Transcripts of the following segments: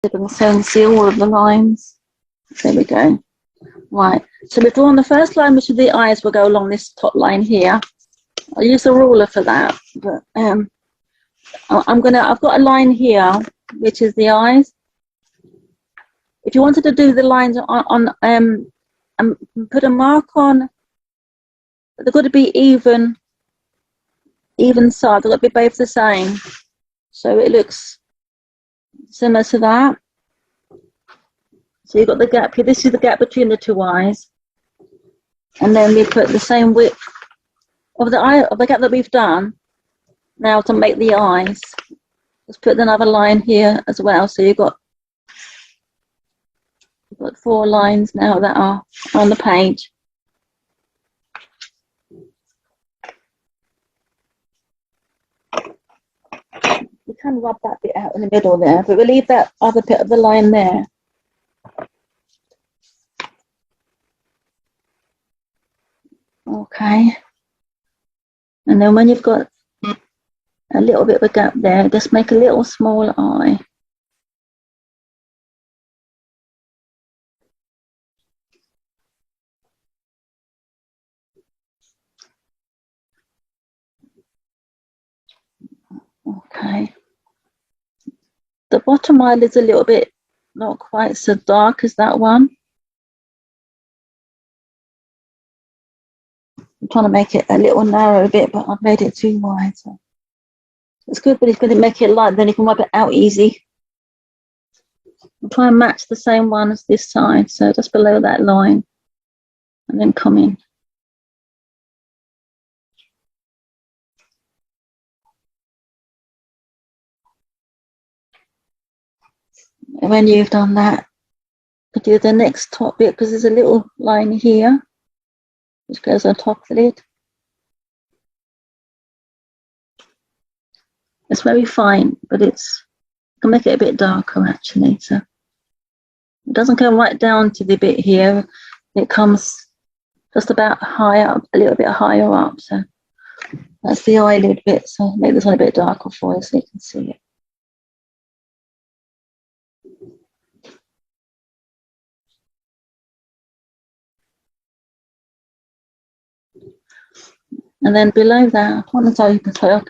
so and see all of the lines. There we go. Right, so we've drawn the first line, which is the eyes, will go along this top line here. I'll use a ruler for that, but I've got a line here, which is the eyes. If you wanted to do the lines on put a mark on, they've got to be even side. They've got to be both the same, so it looks similar to that. So you've got the gap here. This is the gap between the two eyes, and then we put the same width of the gap that we've done. Now to make the eyes, let's put another line here as well. So you've got 4 lines now that are on the page. We can rub that bit out in the middle there, but we'll leave that other bit of the line there. Okay, and then when you've got a little bit of a gap there, just make a little small eye. Okay, the bottom eyelid's a little bit not quite so dark as that one. I'm trying to make it a little narrow a bit, but I've made it too wide. So it's good, but it's going to make it light, then you can rub it out easy. I'll try and match the same one as this side, so just below that line, and then come in. And when you've done that, you do the next top bit, because there's a little line here which goes on top of the lid. It's very fine, but you can make it a bit darker actually. So it doesn't come right down to the bit here. It comes just about high up, a little bit higher up. So that's the eyelid bit. So I'll make this one a bit darker for you so you can see it. And then below that, I want to open so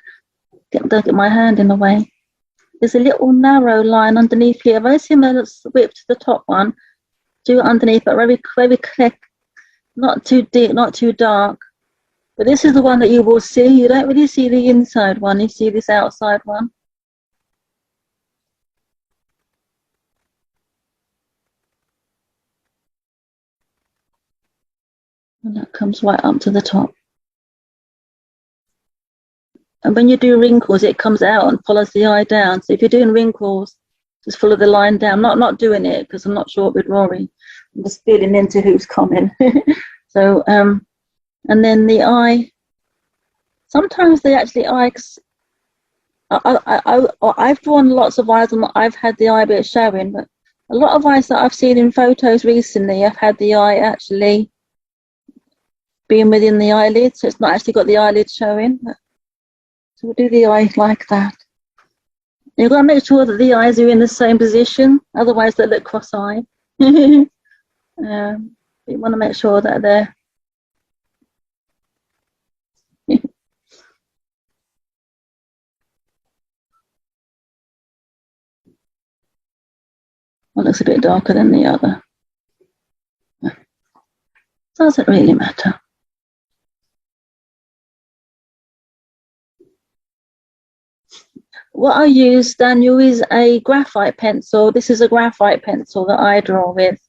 don't get my hand in the way. There's a little narrow line underneath here, very similar width to the top one. Do it underneath, but very clear, not too deep, not too dark. But this is the one that you will see. You don't really see the inside one, you see this outside one. And that comes right up to the top. And when you do wrinkles, it comes out and follows the eye down. So if you're doing wrinkles, just follow the line down. Not doing it because I'm not sure what we're drawing. I'm just feeling into who's coming. So, and then the eye. Sometimes they actually I've drawn lots of eyes and I've had the eye bit showing, but a lot of eyes that I've seen in photos recently, I've had the eye actually being within the eyelid, so it's not actually got the eyelid showing. So we'll do the eye like that. You've got to make sure that the eyes are in the same position, otherwise they look cross-eyed. You want to make sure that they're one looks a bit darker than the other. Doesn't really matter. What I use, Daniel, is a graphite pencil. This is a graphite pencil that I draw with.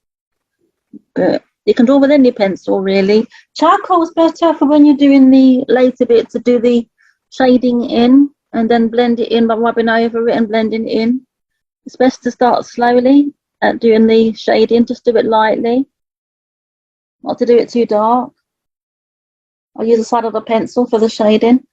But you can draw with any pencil, really. Charcoal is better for when you're doing the later bit, to do the shading in and then blend it in by rubbing over it and blending it in. It's best to start slowly at doing the shading. Just do it lightly, not to do it too dark. I'll use the side of the pencil for the shading.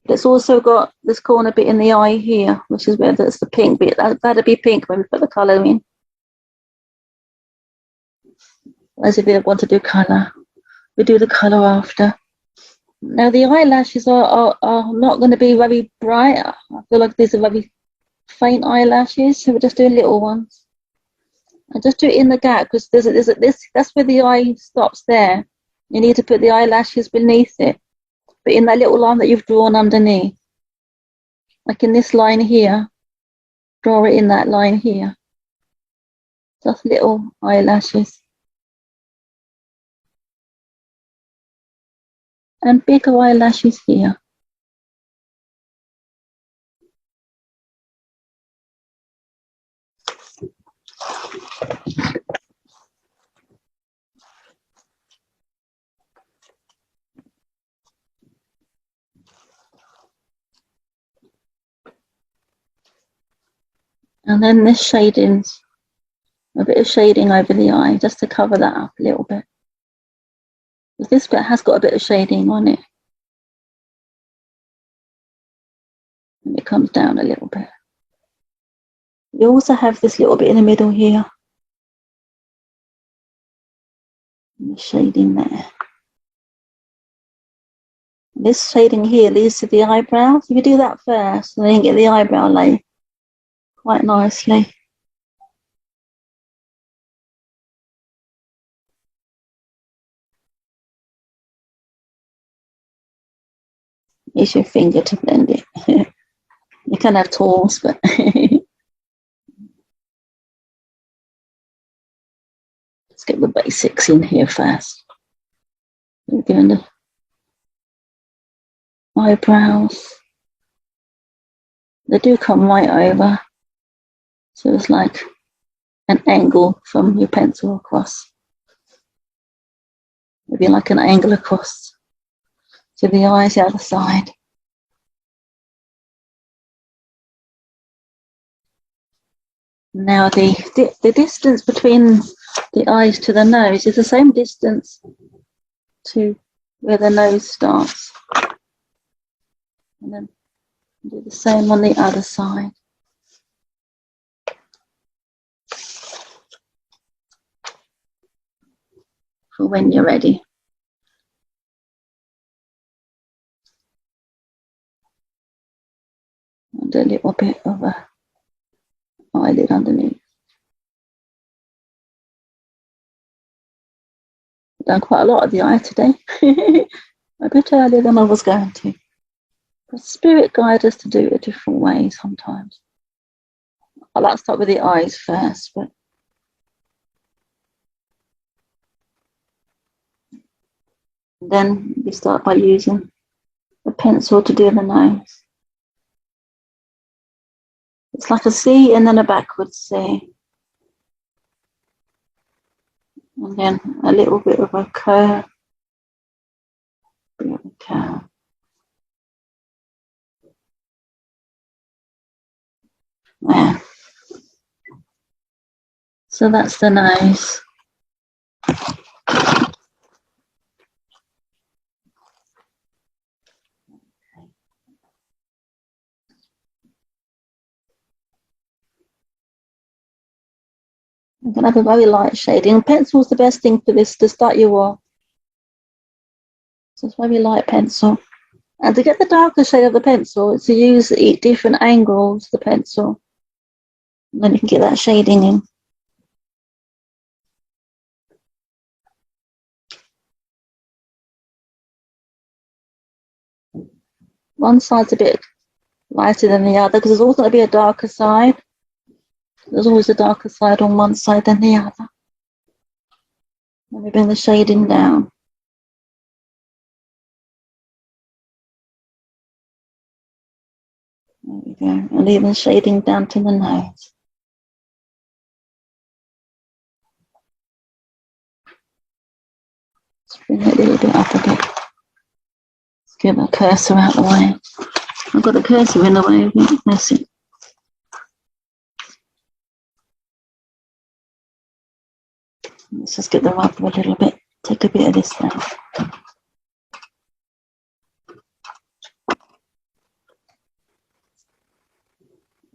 It's also got this corner bit in the eye here, which is where that's the pink bit. That'll be pink when we put the colour in. As if you want to do colour. We do the colour after. Now the eyelashes are not going to be very bright. I feel like these are very faint eyelashes, so we're just doing little ones. And just do it in the gap because that's where the eye stops there. You need to put the eyelashes beneath it, but in that little line that you've drawn underneath. Like in this line here, draw it in that line here. Just little eyelashes. And bigger eyelashes here. And then this shadings, a bit of shading over the eye, just to cover that up a little bit. Because this bit has got a bit of shading on it. And it comes down a little bit. You also have this little bit in the middle here. And the shading there. This shading here leads to the eyebrows. If you do that first, and then you get the eyebrow laid quite nicely. Use your finger to blend it. You can have tools, but let's get the basics in here first. We're doing the eyebrows. They do come right over, so it's like an angle from your pencil across. Maybe like an angle across to the eyes the other side. Now the distance between the eyes to the nose is the same distance to where the nose starts. And then do the same on the other side. For when you're ready. And a little bit of a eyelid underneath. I've done quite a lot of the eye today. A bit earlier than I was going to. But spirit guides us to do it a different way sometimes. I like to start with the eyes first, but then you start by using the pencil to do the nose. It's like a C and then a backwards C. And then a little bit of a curve. There. So that's the nose. You can have a very light shading. Pencil's the best thing for this to start you off. So it's very light pencil. And to get the darker shade of the pencil, it's to use different angles of the pencil. And then you can get that shading in. One side's a bit lighter than the other because there's always going to be a darker side. There's always a darker side on one side than the other. Let me bring the shading down. There we go. And even shading down to the nose. Let's bring it a little bit up a bit. Let's get the cursor out of the way. I've got the cursor in the way. That's it. Let's just get the rubber a little bit. Take a bit of this down.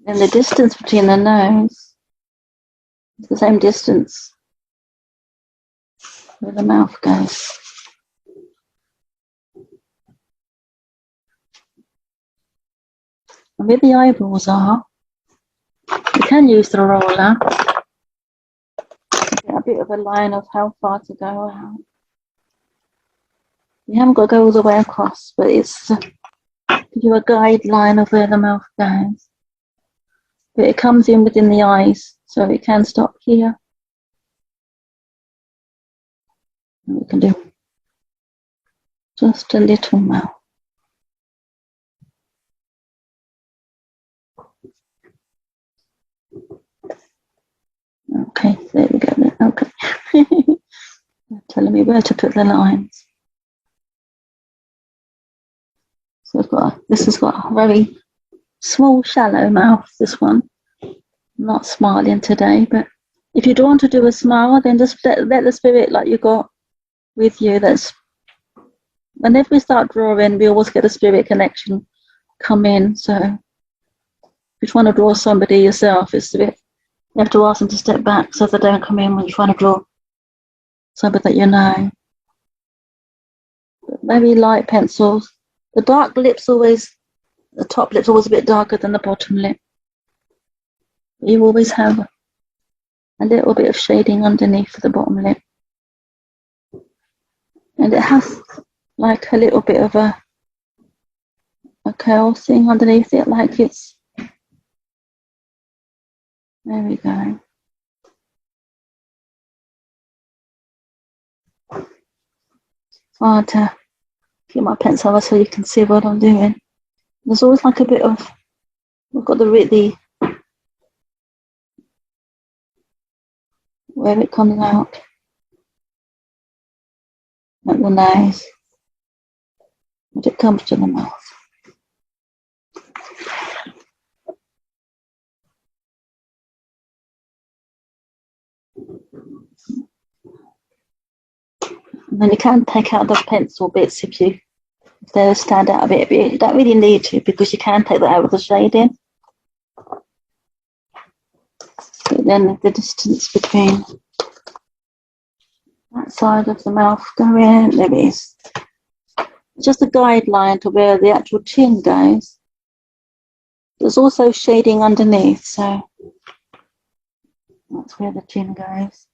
And the distance between the nose is the same distance where the mouth goes. And where the eyeballs are, you can use the roller to get a bit of a line of how far to go out. You haven't got to go all the way across, but it's to give you a guideline of where the mouth goes. But it comes in within the eyes, so it can stop here. And we can do just a little mouth. Okay, there we go. Okay. They're telling me where to put the lines. So this has got a very small, shallow mouth, this one. I'm not smiling today, but if you don't want to do a smile, then just let the spirit like you got with you. That's whenever we start drawing, we always get a spirit connection come in. So if you want to draw somebody yourself, it's a bit, you have to ask them to step back so they don't come in when you're trying to draw somebody that you know. But maybe light pencils. The dark lips always, the top lip's always a bit darker than the bottom lip. You always have a little bit of shading underneath the bottom lip. And it has like a little bit of a curl thing underneath it, like it's, there we go. It's hard to get my pencil over so you can see what I'm doing. There's always like a bit of, we've got the where it comes out at the nose, and it comes to the mouth. And then you can take out the pencil bits if they stand out a bit, but you don't really need to because you can take that out with the shading. But then the distance between that side of the mouth going, there it is. Just a guideline to where the actual chin goes. There's also shading underneath, so that's where the chin goes.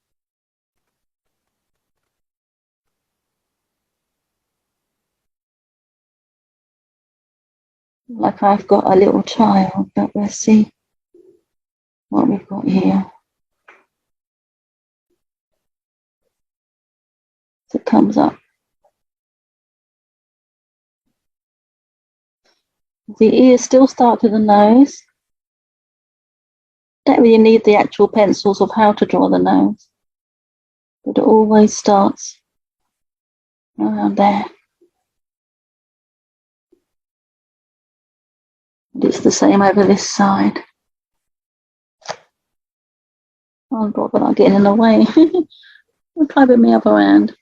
Like I've got a little child, but we'll see what we've got here. So it comes up. The ears still start to the nose. Don't really need the actual pencils of how to draw the nose, but it always starts around there. And it's the same over this side. Oh, God, but I'm getting in the way. I'll try with my other hand.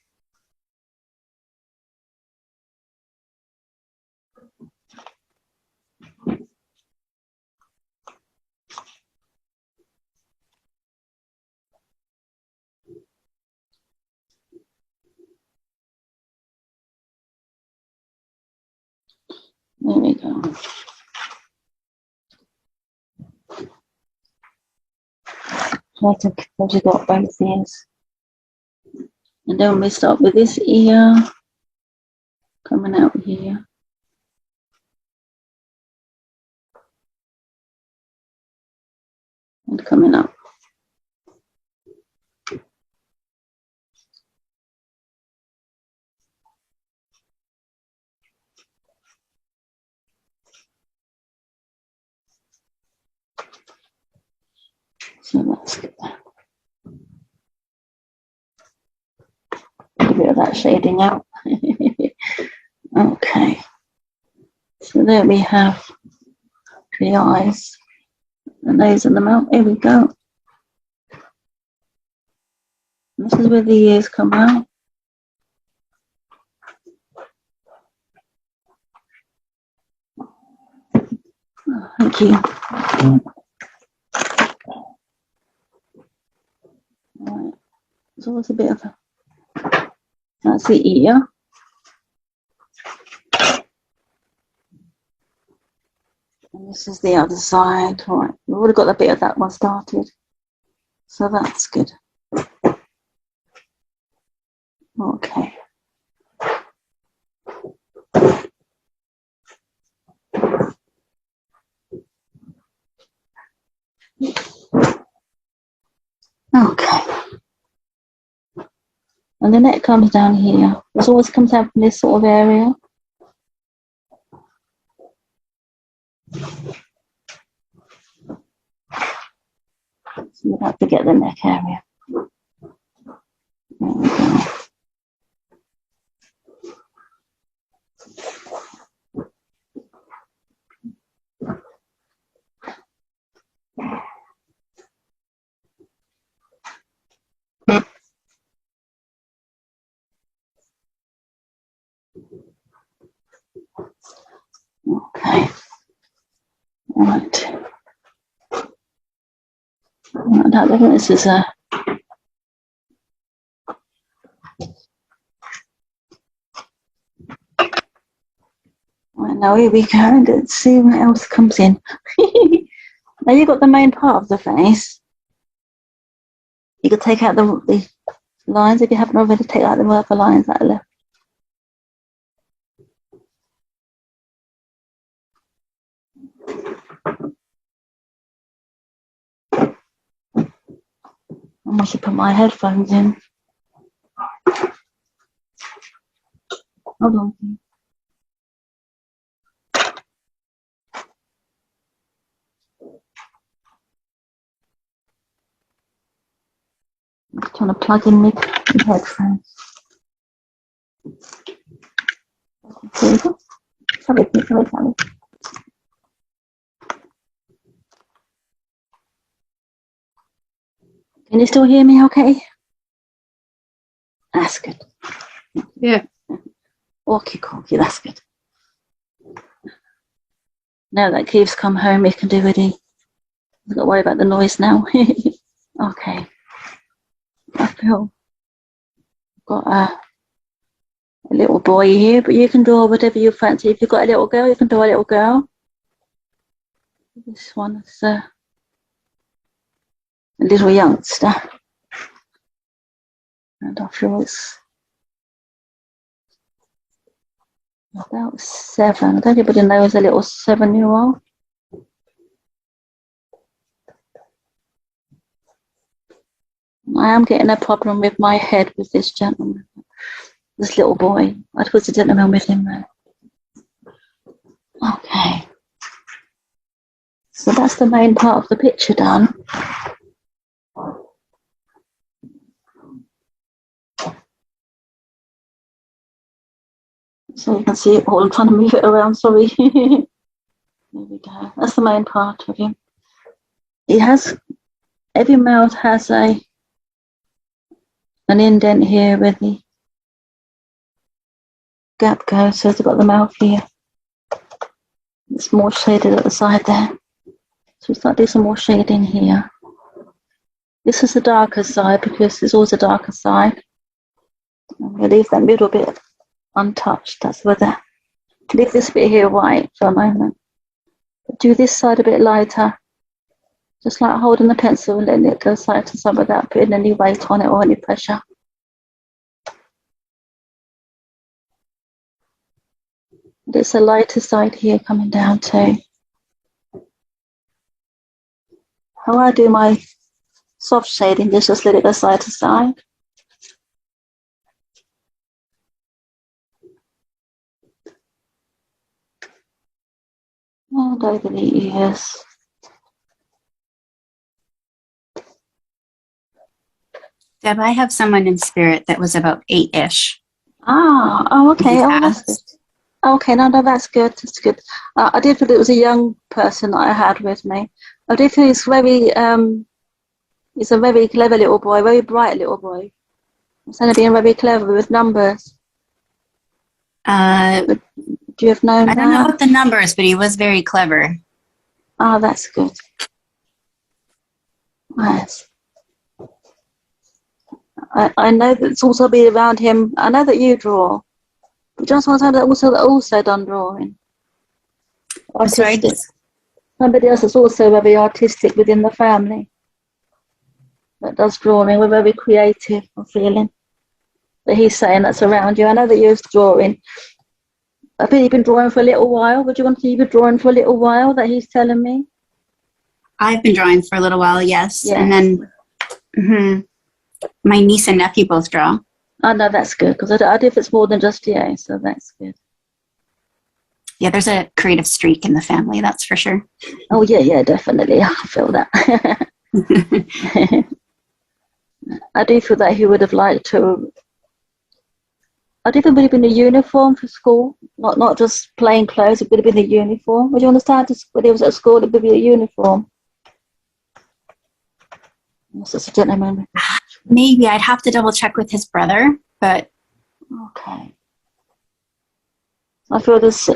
There we go. Try to have got both ears. And then we start with this ear coming out here. And coming up. So let's get that. A bit of that shading out. Okay. So there we have the eyes, the nose and the mouth. Here we go. This is where the ears come out. Oh, thank you. Right. There's always a bit of a, that's the ear. And this is the other side. All right, we've already got the bit of that one started. So that's good. Okay. Okay. And the neck comes down here. It always comes out from this sort of area. So you have to get the neck area. There we go. Okay. Right. I think this is a. Right, now here we go. Let's see what else comes in. Now you've got the main part of the face. You could take out the lines if you haven't already. Take out the other lines that are left. I must put my headphones in. Hold on. I'm trying to plug in my headphones. There you go. Sorry. Can you still hear me okay? That's good. Yeah. Walkie-talkie, that's good. Now that Keith's come home, he can do what he... I've got to worry about the noise now. Okay. I feel I've got a little boy here, but you can draw whatever you fancy. If you've got a little girl, you can draw a little girl. This one is a little youngster. And I feel it's about 7. I don't think anybody knows a little 7-year-old. I am getting a problem with my head with this gentleman, this little boy. I was a gentleman with him there. Okay. So that's the main part of the picture done. So you can see it all. I'm trying to move it around, sorry. There we go. That's the main part of him. He has, every mouth has an indent here where the gap goes. So it's got the mouth here. It's more shaded at the side there. So we start doing some more shading here. This is the darker side because there's always a darker side. I'm going to leave that middle bit untouched. That's where that. Leave this bit here white for a moment. Do this side a bit lighter. Just like holding the pencil and letting it go side to side without putting any weight on it or any pressure. There's a lighter side here coming down too. How I do my soft shading is just let it go side to side. And over the ears. Deb, I have someone in spirit that was about 8-ish. Oh, okay. Oh, that's good. Okay, no, that's good. That's good. I did feel it was a young person that I had with me. I did feel he's he's a very clever little boy, very bright little boy. He's going to be very clever with numbers. Do you have known that? I don't know about the numbers, but he was very clever. Oh, that's good. Yes. I know that it's also be around him. I know that you draw. But just want to know that also done drawing. Sorry, Somebody else that's also very artistic within the family that does drawing. We're very creative, I'm feeling. But he's saying that's around you. I know that you're drawing. I think you've been drawing for a little while. Would you want to be drawing for a little while that he's telling me? I've been drawing for a little while, yes. Yes. And then my niece and nephew both draw. Oh, no, that's good, because I don't know if it's more than just you, so that's good. Yeah, there's a creative streak in the family, that's for sure. Oh, yeah, definitely. I feel that. I do feel that he would have liked to. I do think it would have been a uniform for school, not just plain clothes. It would have been a uniform. Would you understand? When he was at school, it would be a uniform. Yes, it's a gentleman. Maybe I'd have to double check with his brother, but okay. I feel there's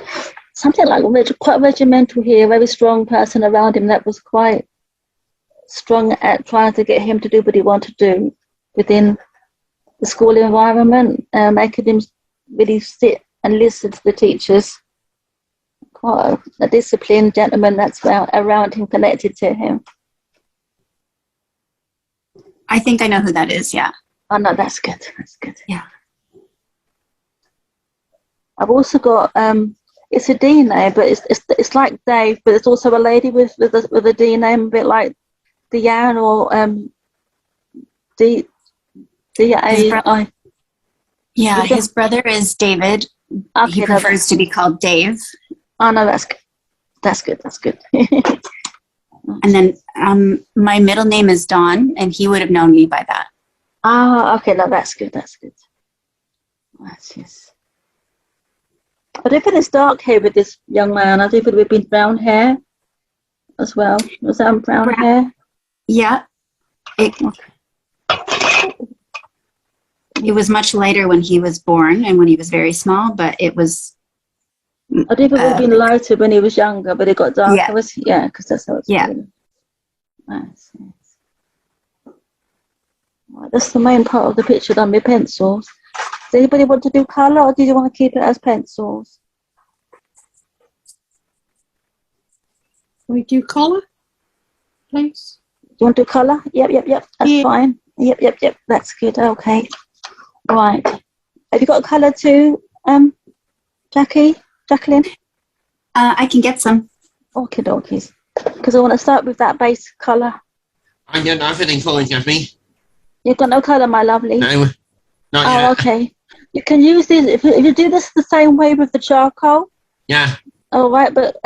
something like quite regimental here. A very strong person around him that was quite strong at trying to get him to do what he wanted to do within the school environment, making him really sit and listen to the teachers. Quite a disciplined gentleman that's around him, connected to him. I think I know who that is, yeah. Oh, no, that's good. That's good. Yeah. I've also got, it's a D name, but it's like Dave, but it's also a lady with a D name, a bit like Deanne or D-A-I. Yeah, his brother is David. Okay, he prefers to be called Dave. Oh, no, that's good. That's good. That's good. And then my middle name is Dawn, and he would have known me by that. Ah, okay, no, that's good. That's good. That's yes. I don't think it's dark hair with this young man. I think it would have been brown hair as well. Was that brown hair? Yeah. It was much lighter when he was born and when he was very small, but it was... I think it would have been lighter when he was younger, but it got darker. Yeah, because that's how it's feeling. Nice. Right, that's the main part of the picture done with pencils. Does anybody want to do colour, or do you want to keep it as pencils? Can we do colour, please? Do you want to do colour? Yep. That's fine. Yep. That's good. Okay. Right. Have you got a colour too, Jacqueline? I can get some. Okie dokies. Because I want to start with that base colour. I don't have any colour, Jeffy. You've got no colour, my lovely? No, not yet. Oh, okay. You can use these, if you do this the same way with the charcoal. Yeah. All right, but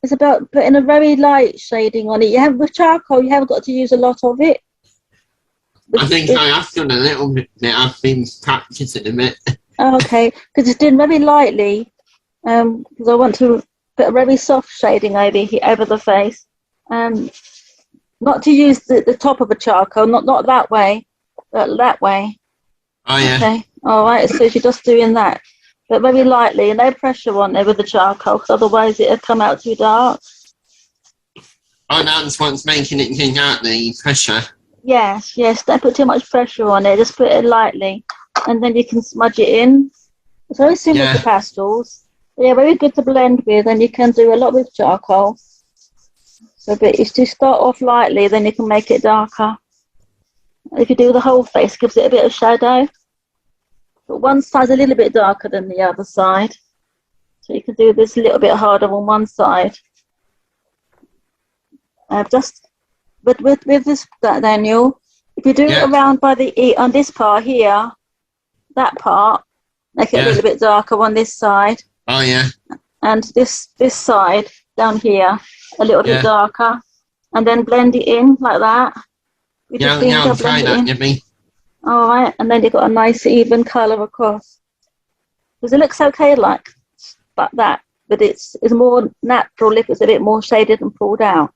it's about putting a very light shading on it. With charcoal, you haven't got to use a lot of it. I think I have done a little bit. I've been practicing a bit. Okay, because it's done very lightly. Because I want to put a very soft shading over the face. Not to use the top of a charcoal, not that way, but that way. Oh, yeah. Okay, all right, so you're just doing that. But very lightly, and no pressure on there with the charcoal, because otherwise it'll come out too dark. Oh, that's what's making it take out the pressure. Yes, don't put too much pressure on it, just put it lightly. And then you can smudge it in. It's very similar to pastels. Yeah, very good to blend with, and you can do a lot with charcoal. So, but if you start off lightly, then you can make it darker. If you do the whole face, it gives it a bit of shadow. But one side's a little bit darker than the other side. So you can do this a little bit harder on one side. Just with this, Daniel, if you do it around by the E on this part here, that part, make it a little bit darker on this side. Oh, yeah. And this side down here, a little bit darker. And then blend it in like that. I'll try that, Jimmy. All right, and then you've got a nice even colour across. Because it looks okay like that, but it's more natural if it's a bit more shaded and pulled out.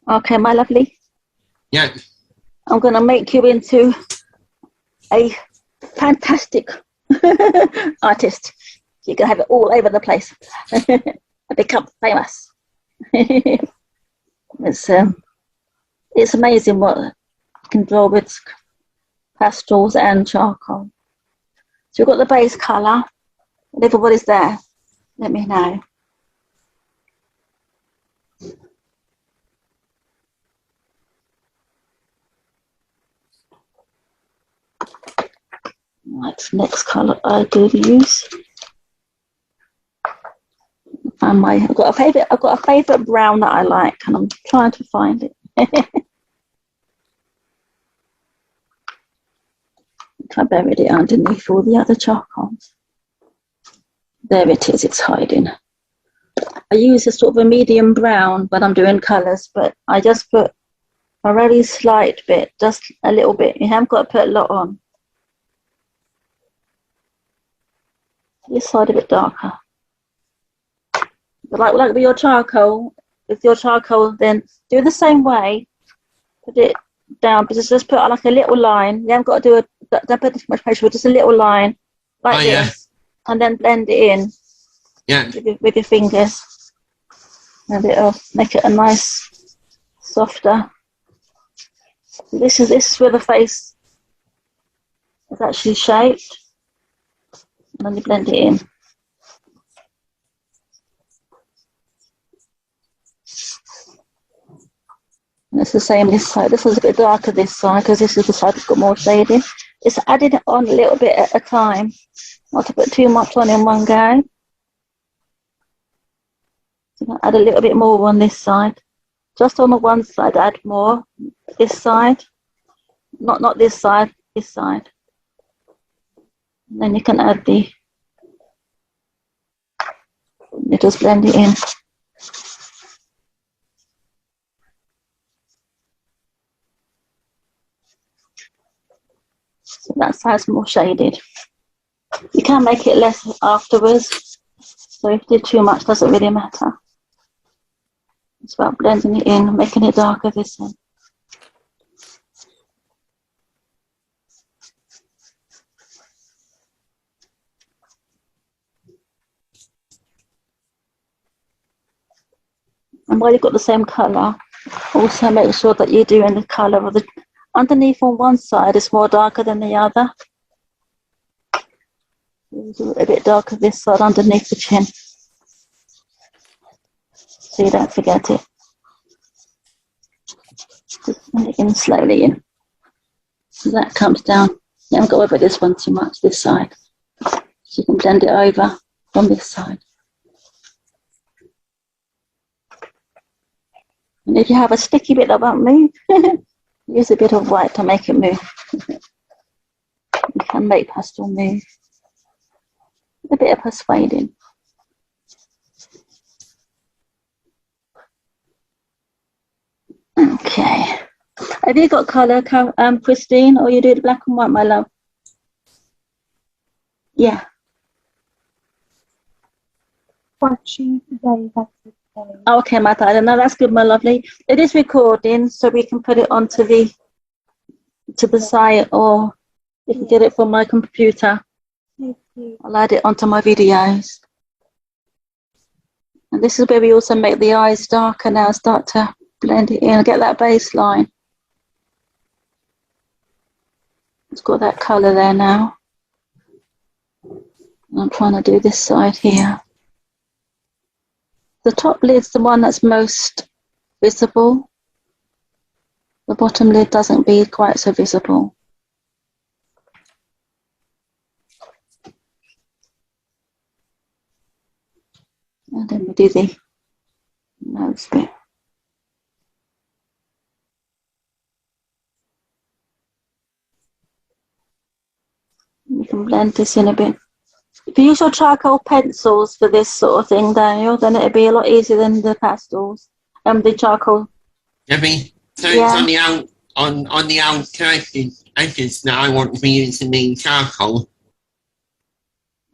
Okay, my lovely. Yeah. I'm going to make you into a fantastic artist. You can have it all over the place and become famous. It's amazing what you can draw with pastels and charcoal. So you've got the base colour. And everybody's there. Let me know. Next colour I do use. And I've got a favourite brown that I like, and I'm trying to find it. I buried it underneath all the other charcoals. There it is, it's hiding. I use a sort of a medium brown when I'm doing colours, but I just put a very slight bit, just a little bit. You haven't got to put a lot on. This side a bit darker. But like with your charcoal, then do the same way. Put it down, but just put like a little line. You haven't got to don't put too much pressure, but just a little line like this, and then blend it in. Yeah. With your fingers, and it'll make it a nice, softer. This is where the face is actually shaped, and then you blend it in. And it's the same this side. This one's a bit darker this side because this is the side that's got more shading. Just adding it on a little bit at a time, not to put too much on in one go. So I'm going to add a little bit more on this side. Just on the one side, add more. This side, not this side, this side. And then you can add you just blend it in. So that side's more shaded. You can make it less afterwards. So if you do too much, doesn't really matter. It's about blending it in, making it darker this end. And while you've got the same colour, also make sure that you're doing the colour of the underneath on one side is more darker than the other. A bit darker this side underneath the chin. So you don't forget it. Just blend it in slowly in. So that comes down. You haven't got to worry about this one too much, this side. So you can blend it over on this side. And if you have a sticky bit that won't move, use a bit of white to make it move. You can make pastel move. A bit of persuading. Okay. Have you got colour, Christine, or you do it black and white, my love? Yeah. Watching today, that's it. Okay, my darling. No, that's good, my lovely. It is recording, so we can put it onto the site, or you can get it from my computer. Thank you. I'll add it onto my videos. And this is where we also make the eyes darker now, start to blend it in and get that baseline. It's got that colour there now. I'm trying to do this side here. The top lid's the one that's most visible. The bottom lid doesn't be quite so visible. And then we do the nose bit. You can blend this in a bit. If you use your charcoal pencils for this sort of thing, Daniel, then it'll be a lot easier than the pastels and the charcoal. Debbie, so Yeah. it's on the outer edges now. I want to be using the charcoal.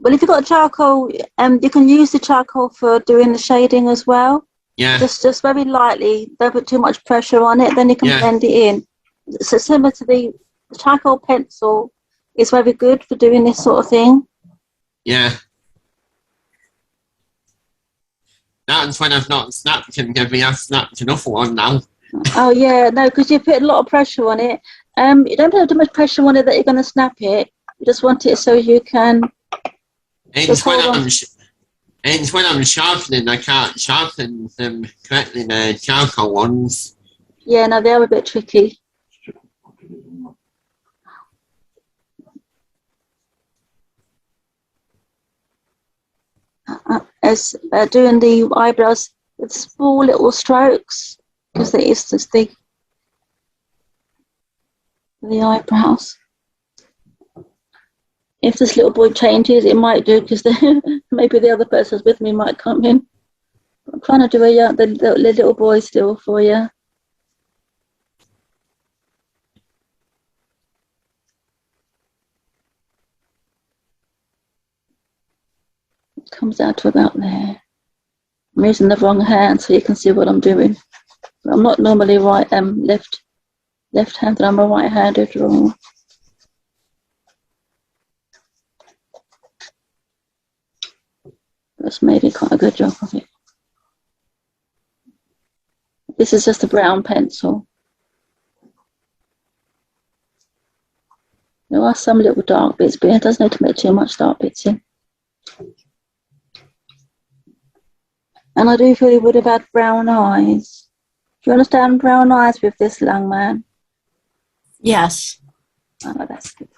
Well, if you've got charcoal, you can use the charcoal for doing the shading as well. Yeah. Just very lightly. Don't put too much pressure on it. Then you can blend it in. So similar to the charcoal pencil is very good for doing this sort of thing. Yeah. That's when I've not snapped him, Debbie. I've snapped another one now. Oh yeah, no, because you put a lot of pressure on it. You don't put too much pressure on it that you're going to snap it. You just want it so you can. It's when I'm sharpening, I can't sharpen them correctly, the charcoal ones. Yeah, no, they're a bit tricky. as doing the eyebrows with small little strokes, because it is just the eyebrows. If this little boy changes, it might do, because maybe the other person's with me might come in. I'm trying to do the little boy still for you. It comes out to about there. I'm using the wrong hand so you can see what I'm doing. I'm not normally left-handed. I'm a right-handed drawer. That's maybe quite a good job of it. This is just a brown pencil. There are some little dark bits, but it doesn't need to make too much dark bits in. And I do feel he would have had brown eyes. Do you understand brown eyes with this young man? Yes. Oh, that's good.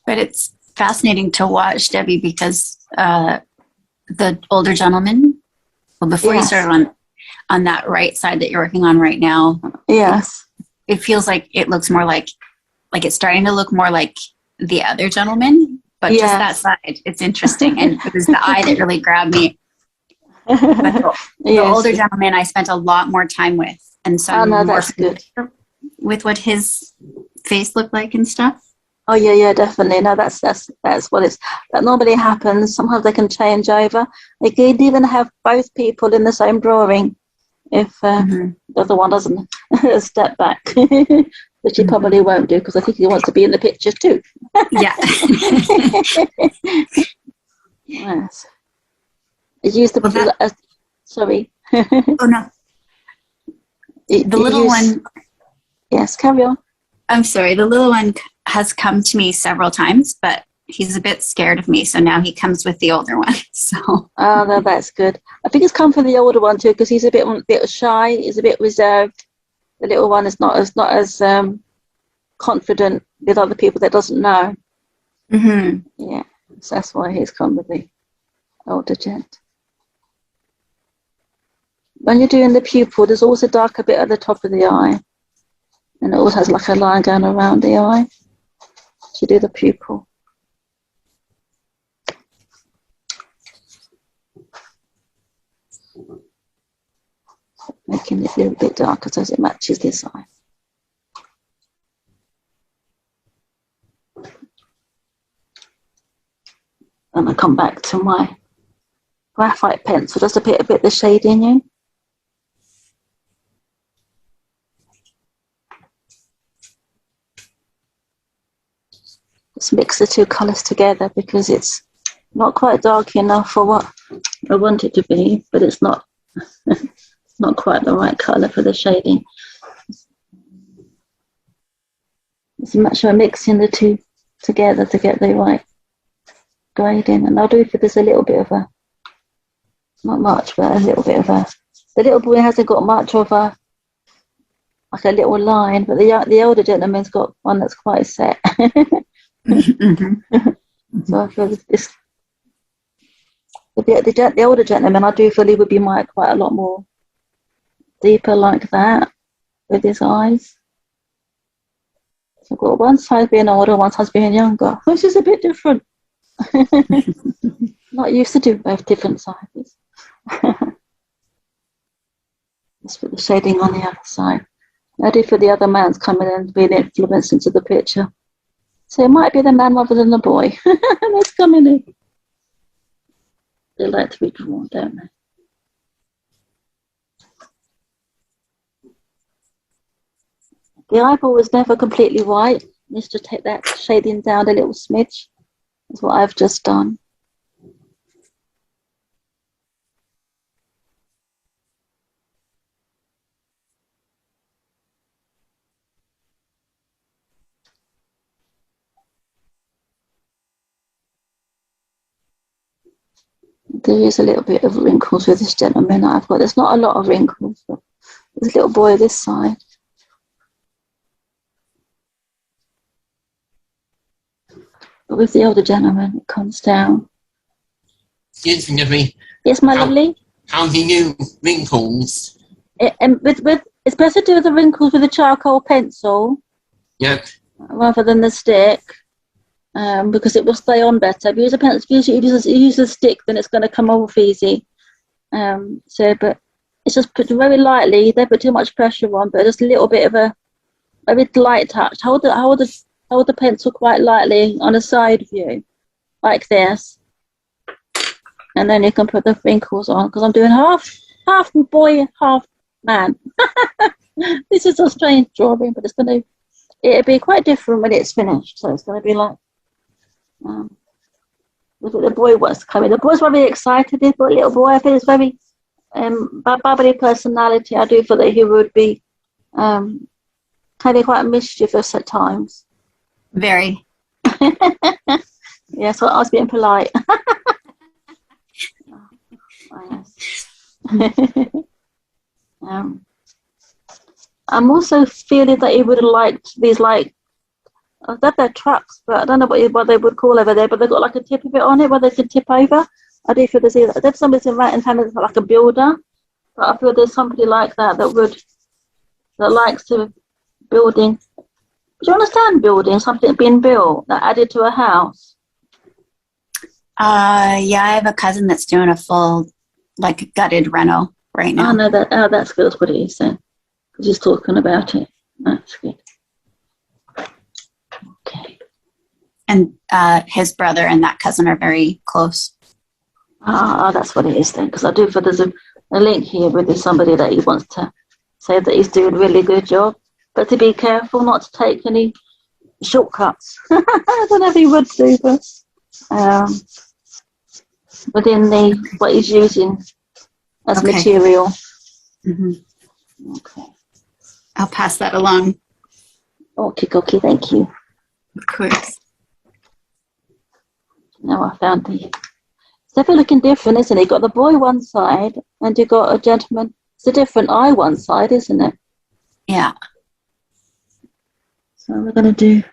But it's fascinating to watch, Debbie, because the older gentleman, well, before you Yes. started on that right side that you're working on right now, Yes. it feels like it looks more like it's starting to look more like the other gentleman, but just Yes. that side. It's interesting. And it was the eye that really grabbed me. But the Yes. older gentleman I spent a lot more time with. And so Oh, no, I'm more that's good. familiar with what his face looked like and stuff. Oh yeah, definitely. No, that's what it's. That normally happens. Sometimes they can change over. They could even have both people in the same drawing if the other one doesn't step back, which he probably won't do, because I think he wants to be in the picture too. Yeah. Yes. He used to. Well, sorry. Oh no. The little one. Yes, carry on. I'm sorry. The little one has come to me several times, but he's a bit scared of me. So now he comes with the older one. So. Oh, no, that's good. I think it's come from the older one too, because he's a bit shy. He's a bit reserved. The little one is not as confident with other people that doesn't know. Mm-hmm. Yeah, so that's why he's come with the older gent. When you're doing the pupil, there's always a darker bit at the top of the eye, and it always has like a line going around the eye to do the pupil. Making it a little bit darker so it matches this eye. And I come back to my graphite pencil, just a bit of the shading in. Just mix the two colours together, because it's not quite dark enough for what I want it to be, but it's not not quite the right colour for the shading. So make sure I'm mixing the two together to get the right grading. And I'll do for this a little bit of a, not much, but a little bit of a, the little boy hasn't got much of a, like a little line, but the older gentleman's got one that's quite set. Mm-hmm. So I feel this, the older gentleman, I do feel he would be quite a lot more deeper like that with his eyes. So I've got one side being older, one side being younger, which is a bit different. Not used to do both different sizes. Let's put the shading on the other side. I do feel the other man's coming and being influenced into the picture. So it might be the man rather than the boy that's coming in. They like to be drawn, don't they? The eyeball was never completely white. Just to take that shading down a little smidge. That's what I've just done. There is a little bit of wrinkles with this gentleman I've got. There's not a lot of wrinkles, but there's a little boy this side. But with the older gentleman, it comes down. Excuse me. Yes, my How- lovely. How do you do wrinkles? And with it's better to do the wrinkles with a charcoal pencil Yep. rather than the stick, because it will stay on better. If you use a pencil, if you use a stick, then it's going to come off easy. But it's just put very lightly. Don't put too much pressure on, but just a little bit of a very light touch. Hold the pencil quite lightly on a side view, like this, and then you can put the wrinkles on. Because I'm doing half boy, half man. This is a strange drawing, but it'll be quite different when it's finished. So it's going to be like, look at the boy wants to come in. The boy's very excited. He's got a little boy. I think it's very bubbly personality. I do feel that he would be kind of quite mischievous at times. Very. Yeah, so I was being polite. Oh, yes. I'm also feeling that he would have liked these, like, I bet they're trucks, but I don't know what they would call over there, but they've got like a tip of it on it where they can tip over. I do feel there's somebody right in town that's like a builder, but I feel there's somebody like that likes to building. Do you understand building? Something being built that added to a house? Yeah, I have a cousin that's doing a full, like, gutted reno right now. Oh, no, that's good. That's what it is then. Because he's talking about it. That's good. Okay. And his brother and that cousin are very close. Ah, that's what it is then. Because I do feel there's a link here with somebody that he wants to say that he's doing a really good job. But to be careful not to take any shortcuts. I don't know if he would do, but within what he's using as Okay. material. Mm-hmm. Okay. I'll pass that along. Okay, thank you. Of course. Now I found it's definitely looking different, isn't it? You got the boy one side and you got a gentleman. It's a different eye one side, isn't it? Yeah. So we're going to do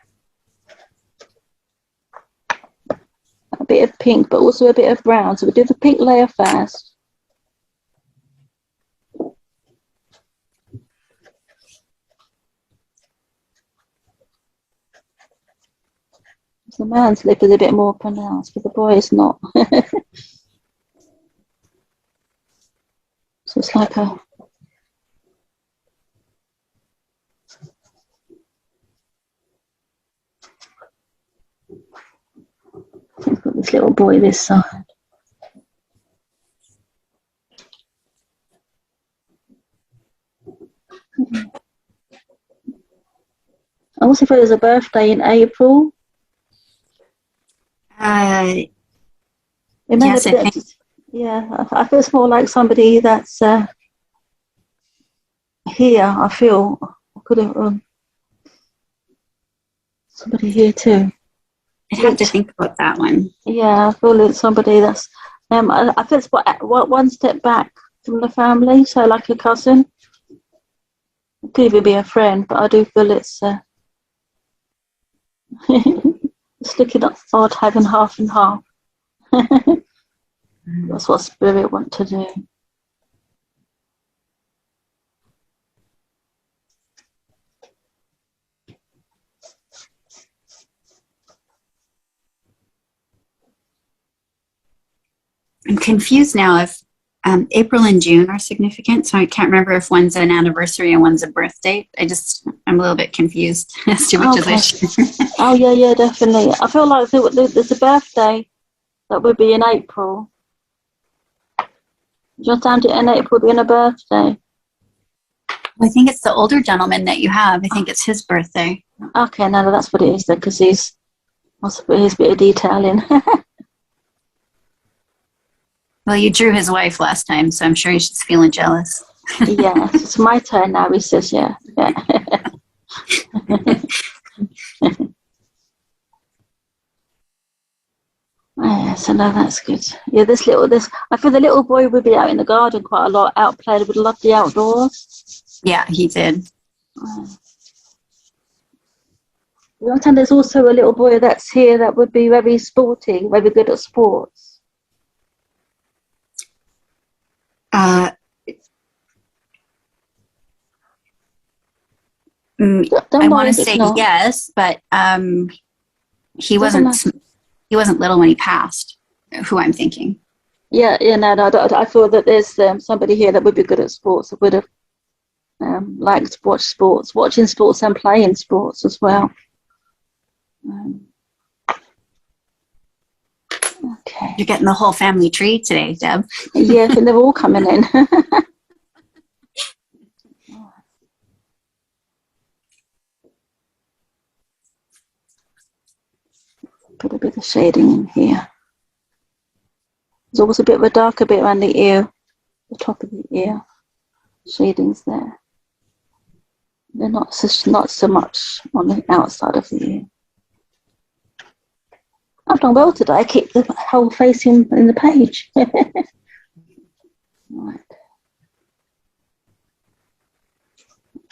a bit of pink, but also a bit of brown. So we'll do the pink layer first. The man's lip is a bit more pronounced, but the boy is not. So it's like a... He's got this little boy this side. I also thought there's a birthday in April. Yes, I think. Yeah, I feel it's more like somebody that's here. I feel I could have somebody here too. I'd have to think about that one. Yeah, I feel it's somebody that's. I feel it's one step back from the family, so like a cousin. It could even be a friend, but I do feel it's. It's looking odd having half and half. That's what spirit want to do. I'm confused now if April and June are significant, so I can't remember if one's an anniversary and one's a birthday. I'm a little bit confused as to which is which. Oh, yeah, definitely. I feel like there's a birthday that would be in April. Just down to in April being a birthday. I think it's the older gentleman that you have. I think it's his birthday. Okay, no, that's what it is then, because he's wants to put his bit of detail in. Well, you drew his wife last time, so I'm sure he's just feeling jealous. Yeah, it's my turn now, he says, yeah. Yeah, so no, that's good. Yeah, I feel the little boy would be out in the garden quite a lot, out playing, would love the outdoors. Yeah, he did. And there's also a little boy that's here that would be very sporty, very good at sports. I Don't want worry to if it's say not. yes, but he Doesn't wasn't little when he passed. Who I'm thinking. Yeah, no, I feel that there's somebody here that would be good at sports, that would have liked to watch sports, watching sports and playing sports as well. Okay. You're getting the whole family tree today, Deb. Yeah, I think they're all coming in. Put a bit of shading in here. There's always a bit of a darker bit around the ear, the top of the ear. Shadings there. They're not so much on the outside of the ear. I've done well today. I keep the whole face in the page. Right.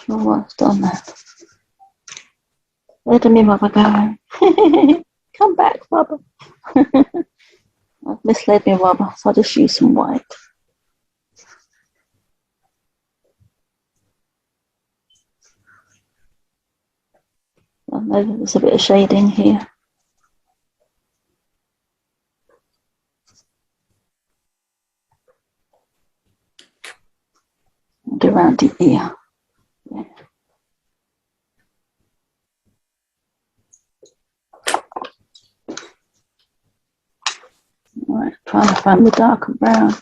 Sure what's done that. Where did my mother go? Come back, Mother. I've misled me, Mother, so I'll just use some white. Maybe there's a bit of shading here. And around the ear. Yeah. Right, trying to find the darker brown.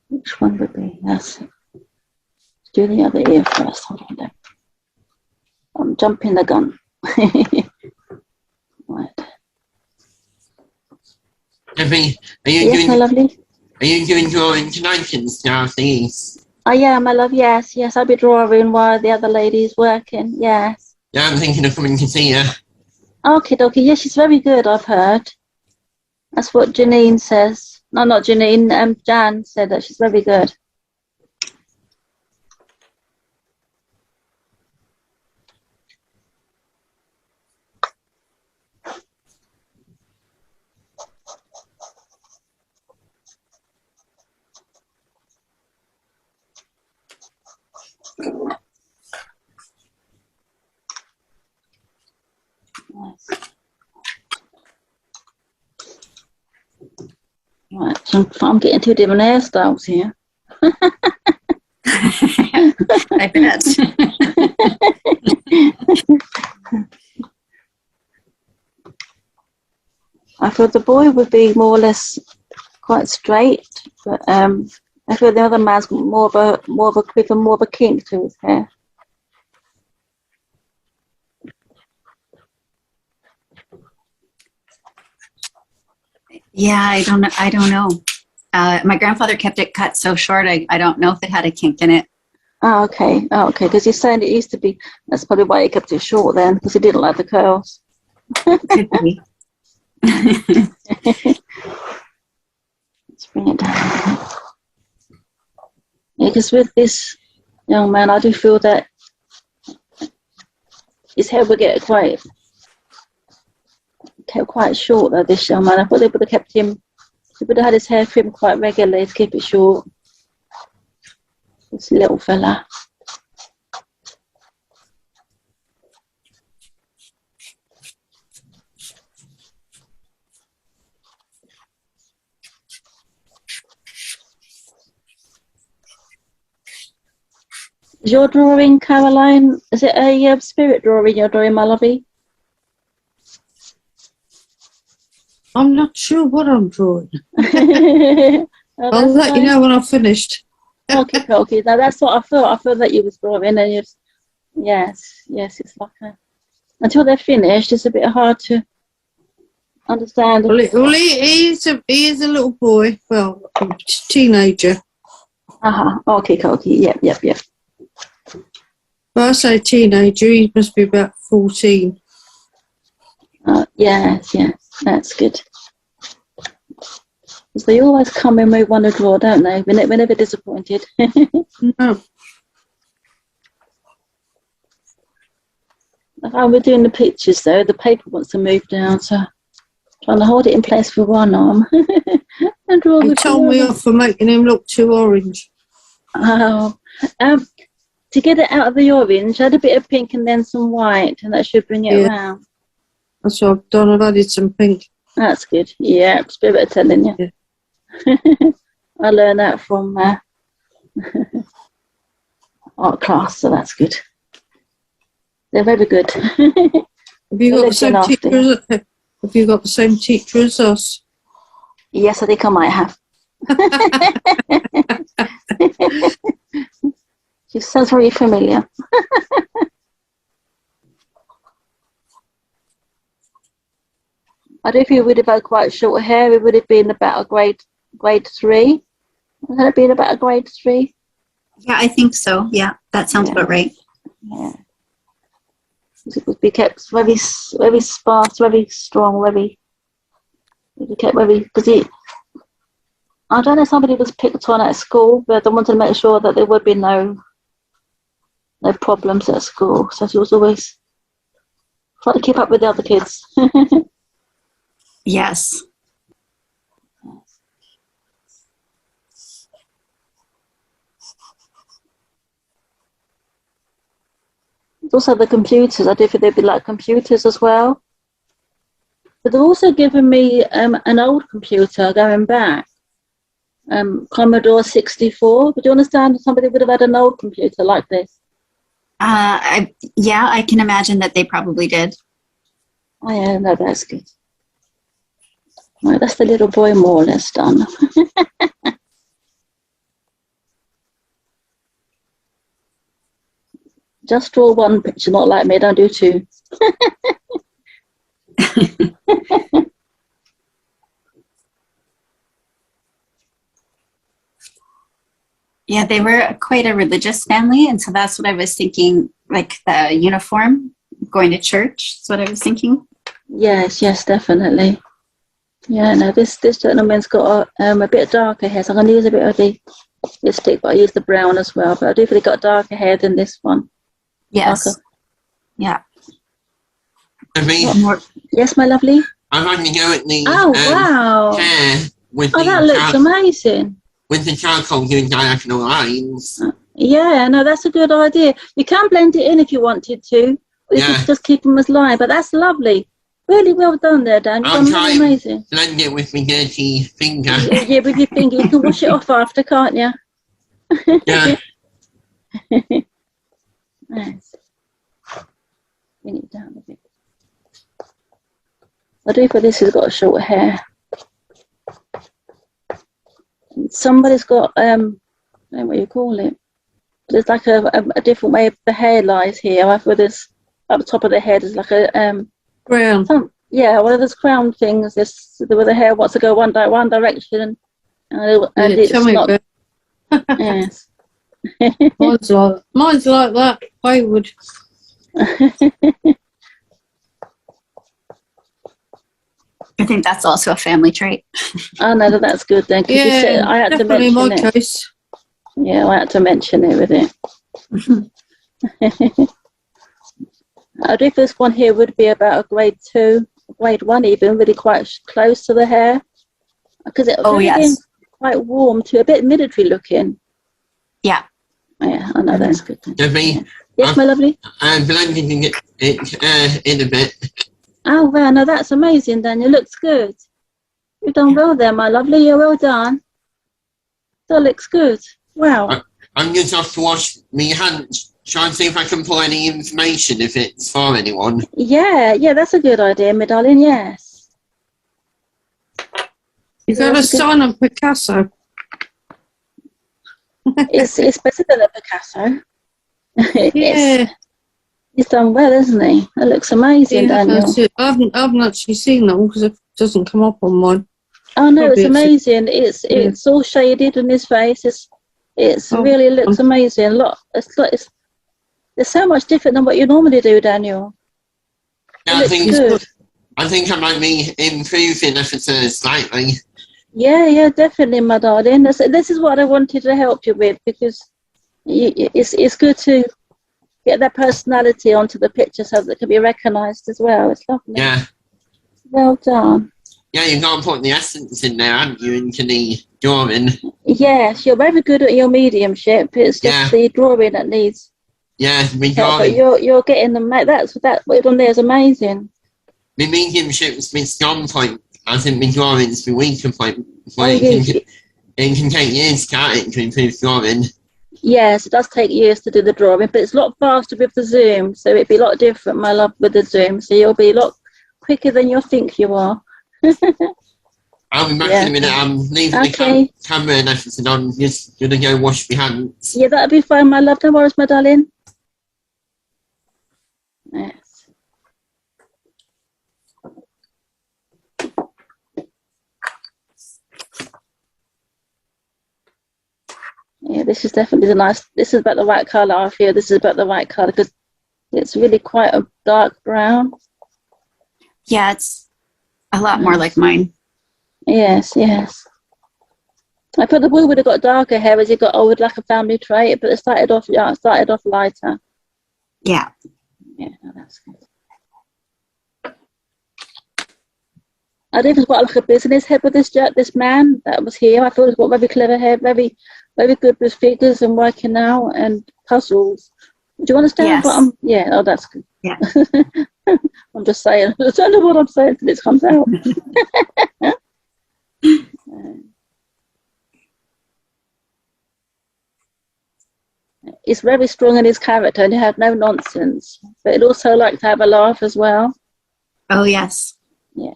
Which one would be? That's it. Let's do the other ear first. Hold on there. I'm jumping the gun. Right. Debbie, Yes, my lovely. are you doing drawing tonight in Southeast? Oh yeah, my love. Yes, I'll be drawing while the other lady's working. Yes. Yeah, I'm thinking of coming to see you. Okay, dokie. Yeah, she's very good. I've heard. That's what Janine says. No, not Janine. Jan said that she's very good. Nice. Right, so I'm getting two different hairstyles here. I bet. I feel the boy would be more or less quite straight, but I feel the other man's got more of a quiver, more of a kink to his hair. Yeah, I don't know. My grandfather kept it cut so short. I don't know if it had a kink in it. Oh, okay. Because you're saying it used to be. That's probably why he kept it short then, because he didn't like the curls. Could be. Let's bring it down. Yeah, because with this young man, I do feel that his hair would get quite short though, this young man. I thought they would have kept him, he would have had his hair trimmed quite regularly to keep it short. This little fella. Is your drawing, Caroline, is it a spirit drawing you're drawing, my lovey? I'm not sure what I'm drawing. Oh, I'll let you know when I've finished. Okay. Now that's what I feel. I feel that you was drawing, and you. Yes. It's like until they're finished, it's a bit hard to understand. Well, he is a little boy. Well, a teenager. Okay. Yep. When I say teenager, he must be about 14. Yes. That's good. Because they always come when we want to draw, don't they? We're never disappointed. No. Oh, we're doing the pictures though. The paper wants to move down, so trying to hold it in place with one arm. And draw You with told the me other. off for making him look too orange. Oh, to get it out of the orange, add a bit of pink and then some white, and that should bring it Yeah. around. That's what I've done. I've added some pink. That's good. Yeah, it's a bit of telling you. Yeah. I learned that from art class, so that's good. They're very good. Have you They're got the same looking teacher as Have you got the same teacher as us? Yes, I think I might have. She sounds very familiar. I don't think we would have had quite short hair. It would have been about a grade 3. Would it been about a grade 3? Yeah, I think so. Yeah, that sounds about right. Yeah. It would be kept very sparse, very strong, very. It would be kept very because I don't know if somebody was picked on at school, but I wanted to make sure that there would be no problems at school. So she was always trying to keep up with the other kids. Yes. Also the computers, I do think they'd be like computers as well. But they've also given me an old computer going back, Commodore 64. Would you understand somebody would have had an old computer like this? Yeah, I can imagine that they probably did. Oh yeah, no, that's good. Right, that's the little boy more or less done. Just draw one picture, not like me, don't do two. Yeah, they were quite a religious family, and so that's what I was thinking, like the uniform, going to church, that's what I was thinking. Yes, definitely. Yeah, no, this gentleman's got a bit darker hair, so I'm going to use a bit of the lipstick, but I use the brown as well. But I do think he got darker hair than this one. Yes. Darker. Yeah. I mean, Yes, my lovely. I'm having to go at the Oh, wow. hair with Oh, that looks amazing. with the charcoal doing diagonal lines. Yeah, no, that's a good idea. You can blend it in if you wanted to. Or you Yeah. could just keep them as line, but that's lovely. Really well done there, Dan. You've I'm done really trying amazing. to blend it with my dirty finger. Yeah, with your finger. You can wash it off after, can't you? Yeah. Nice. Bring it down a bit. I do feel this has got short hair. Somebody's got I don't know what you call it. There's like a different way the hair lies here. I feel there's up the top of the head is like a Brown. yeah, one of those crown things. This where the hair wants to go one direction, and it's Tell me not. about Yes. mine's like that. Wayward. I think that's also a family trait. Oh no, that's good then. 'Cause you Yeah, said, I had to definitely in mention my it. case. Yeah, I had to mention it with it. I think this one here would be about a grade 2, grade 1 even, really quite close to the hair. Because it Oh, really yes. been quite warm to a bit military looking. Yeah. Yeah, I know that's good. Then. Debbie, Yes, my lovely. I'm blending it in a bit. Oh, wow, no, that's amazing, Daniel. Looks good. You've done well there, my lovely. You're well done. That looks good. Wow. I'm just off to wash my hands. Try and see if I can pull any information if it's for anyone. Yeah, that's a good idea, my darling. Yes. You got a That's a good- sign on Picasso. It's better than a Picasso. Yeah. He's done well, isn't he? That looks amazing, Yeah, Daniel. that's it. I haven't actually seen that one because it doesn't come up on mine. Oh no, Probably it's amazing. It's all shaded in his face. It's Oh, really looks amazing. A lot. It's so much different than what you normally do, Daniel. Yeah, It I looks think good. I might be improving if it's slightly. Yeah, definitely, my darling. This is what I wanted to help you with because it's good to get that personality onto the picture so that it can be recognised as well. It's lovely. Yeah. Well done. Yeah, you've got to put the essence in there, haven't you, into the drawing? Yes, you're very good at your mediumship. It's just the drawing that needs. Yeah, my help, but drawing. you're getting them. That what you've done there is amazing. My mediumship's my strong point. I think my drawing's my weaker point. But Oh, it can take years, can't it, to improve drawing? Yes, it does take years to do the drawing, but it's a lot faster with the Zoom, so it'd be a lot different, my love, with the Zoom. So you'll be a lot quicker than you think you are. I'll be back in a minute. I'm leaving the camera and everything on. Just gonna go wash my hands. Yeah, that'll be fine, my love. Don't worry, my darling. Yes. Yeah, this is definitely the nice. This is about the right colour. I feel this is about the right colour because it's really quite a dark brown. Yeah, it's a lot more like mine. Yes, yes. I thought the boy would have got darker hair as he got older, like a family trait, but it started off lighter. Yeah. Yeah, no, that's good. I think it's got like a business head with this man that was here. I thought he's got very clever hair, very good with figures and working out and puzzles. Do you understand what I'm? Yeah. Oh, that's good. Yeah. I'm just saying. I don't know what I'm saying until this comes out. He's very strong in his character and he had no nonsense, but he'd also like to have a laugh as well. Oh, yes. Yeah.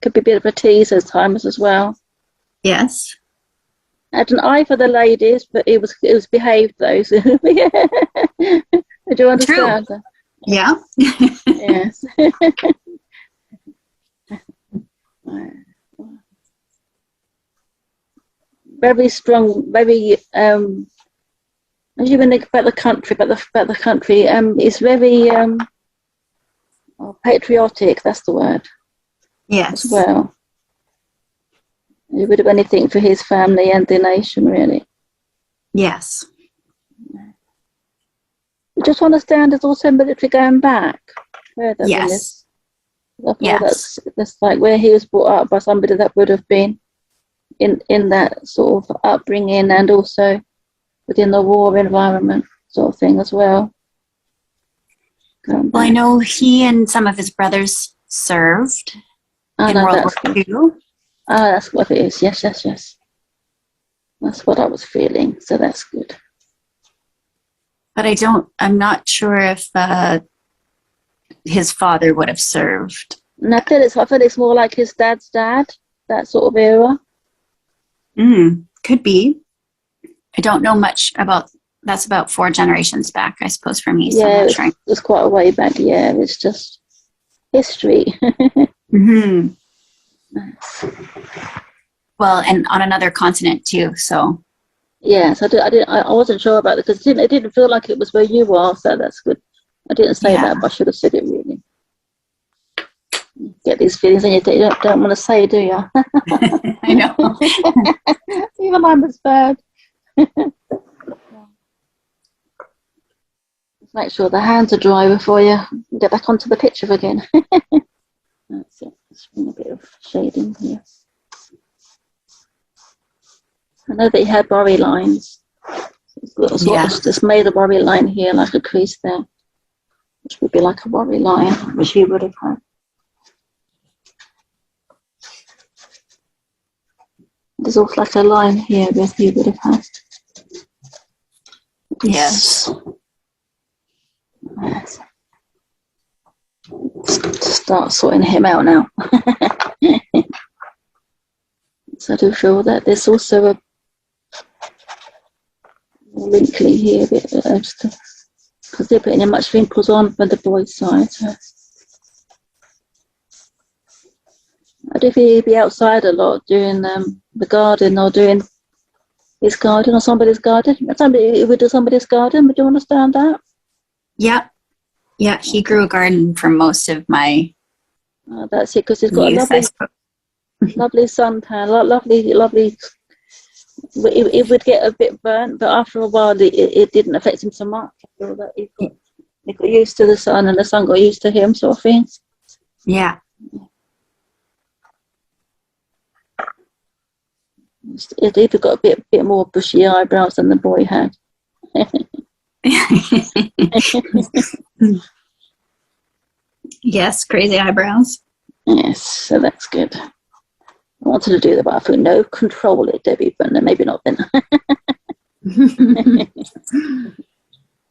Could be a bit of a tease at times as well. Yes. Had an eye for the ladies, but it was behaved though. So do you understand? True. Yeah. Yes. Very strong, very as you think about the country, it's very patriotic, that's the word. Yes. As well. He would have anything for his family and the nation, really. Yes. You just understand there's also military going back. Yes. Yes. That's like where he was brought up by somebody that would have been in that sort of upbringing and also within the war environment sort of thing as well. Well, I know he and some of his brothers served in World War II. Ah, that's what it is. Yes. That's what I was feeling. So that's good. But I'm not sure if his father would have served. And I feel it's more like his dad's dad, that sort of era. Could be. I don't know much that's about 4 generations back, I suppose, for me. So yeah, it's quite a way back. Yeah, it's just history. Mm-hmm. Nice. Well, and on another continent too. So. Yes, I wasn't sure about it because it didn't feel like it was where you are. So that's good. I didn't say that, but I should have said it really. Get these feelings and you don't want to say, do you? I know. Even mine was bad. Let's make sure the hands are dry before you get back onto the picture again. That's it. Let's bring a bit of shading here. I know that he had worry lines. It's made a worry line here, like a crease there, which would be like a worry line, which he would have had. There's also like a line here that he would have had. Yes. Start sorting him out now. So I do feel that there's also a wrinkly here, because they're putting much wrinkles on for the boys' side. So. I do think he'd be outside a lot doing the garden or doing his garden or somebody's garden. Somebody would do somebody's garden. Would you understand that? Yeah. Yeah, he grew a garden for most of my that's it, because he's got a lovely suntan, lovely It would get a bit burnt, but after a while, it didn't affect him so much. I feel that he got used to the sun, and the sun got used to him, sort of thing. Yeah. It either got a bit more bushy eyebrows than the boy had. Yes, crazy eyebrows. Yes, so that's good. I wanted to do that, but I thought, no, control it, Debbie, but no, maybe not then.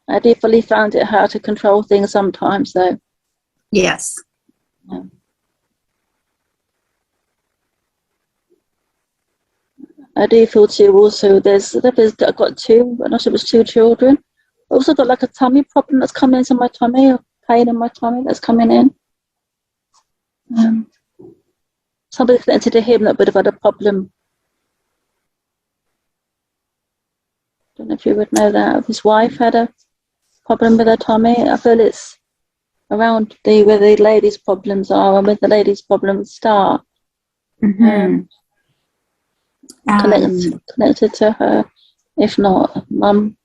I definitely found it hard to control things sometimes, though. Yes. Yeah. I do feel too also, I've got two, I'm not sure it was two children. I also got like a tummy problem that's coming into my tummy, a pain in my tummy that's coming in. Somebody connected to him that would have had a problem. Don't know if you would know that. His wife had a problem with her tummy. I feel it's around where the ladies' problems are and where the ladies' problems start. Mm-hmm. Connected to her. If not, Mum.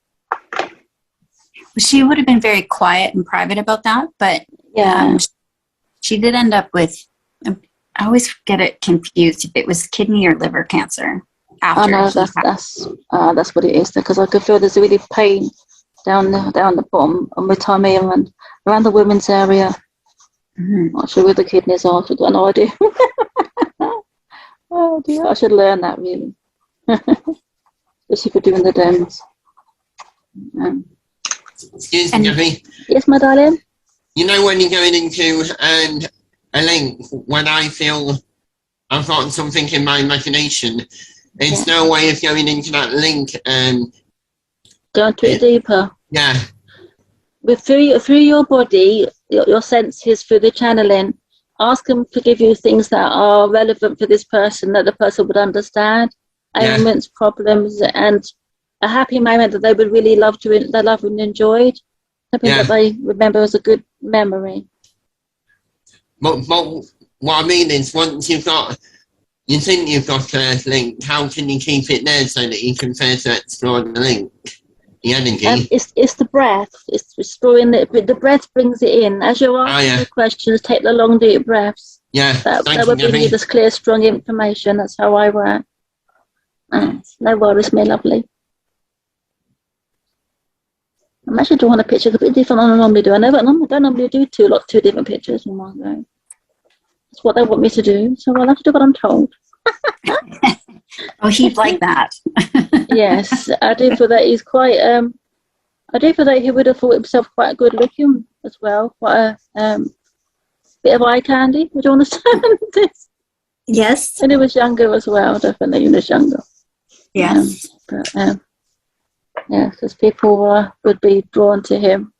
She would have been very quiet and private about that, but Yeah. She did end up with, I always get it confused if it was kidney or liver cancer. After I know that's what it is, because I could feel there's a really pain down the bottom of my tummy and around the women's area. Mm-hmm. Not sure where the kidneys are. I've got no idea. Oh dear, I should learn that really. Especially for doing the demos. Excuse me, Gabby. Yes, my darling. You know when you're going into a link, when I feel I've got something in my imagination, there's no way of going into that link and going to it deeper. Yeah. Through your body, your senses, through the channeling, ask them to give you things that are relevant for this person, that the person would understand, ailments, problems, and a happy moment that they would really love and enjoyed. Something that they remember as a good memory. But what I mean is, once you think you've got a link, how can you keep it there so that you can further explore the link? The energy. It's the breath. It's restoring the breath brings it in. As you're asking the questions, take the long deep breaths. Yeah, that will bring you this clear, strong information. That's how I work. No worries, my lovely. I'm actually drawing a picture a bit different than I normally do. I don't normally do two different pictures in one go. That's what they want me to do, so I'll have to do what I'm told. Oh, he'd like that. Yes, I do feel that he's quite. I do feel that he would have thought himself quite good looking as well. Quite a bit of eye candy. Would you understand this? Yes. And he was younger as well. Definitely, he was younger. Yes. Yeah, because people would be drawn to him,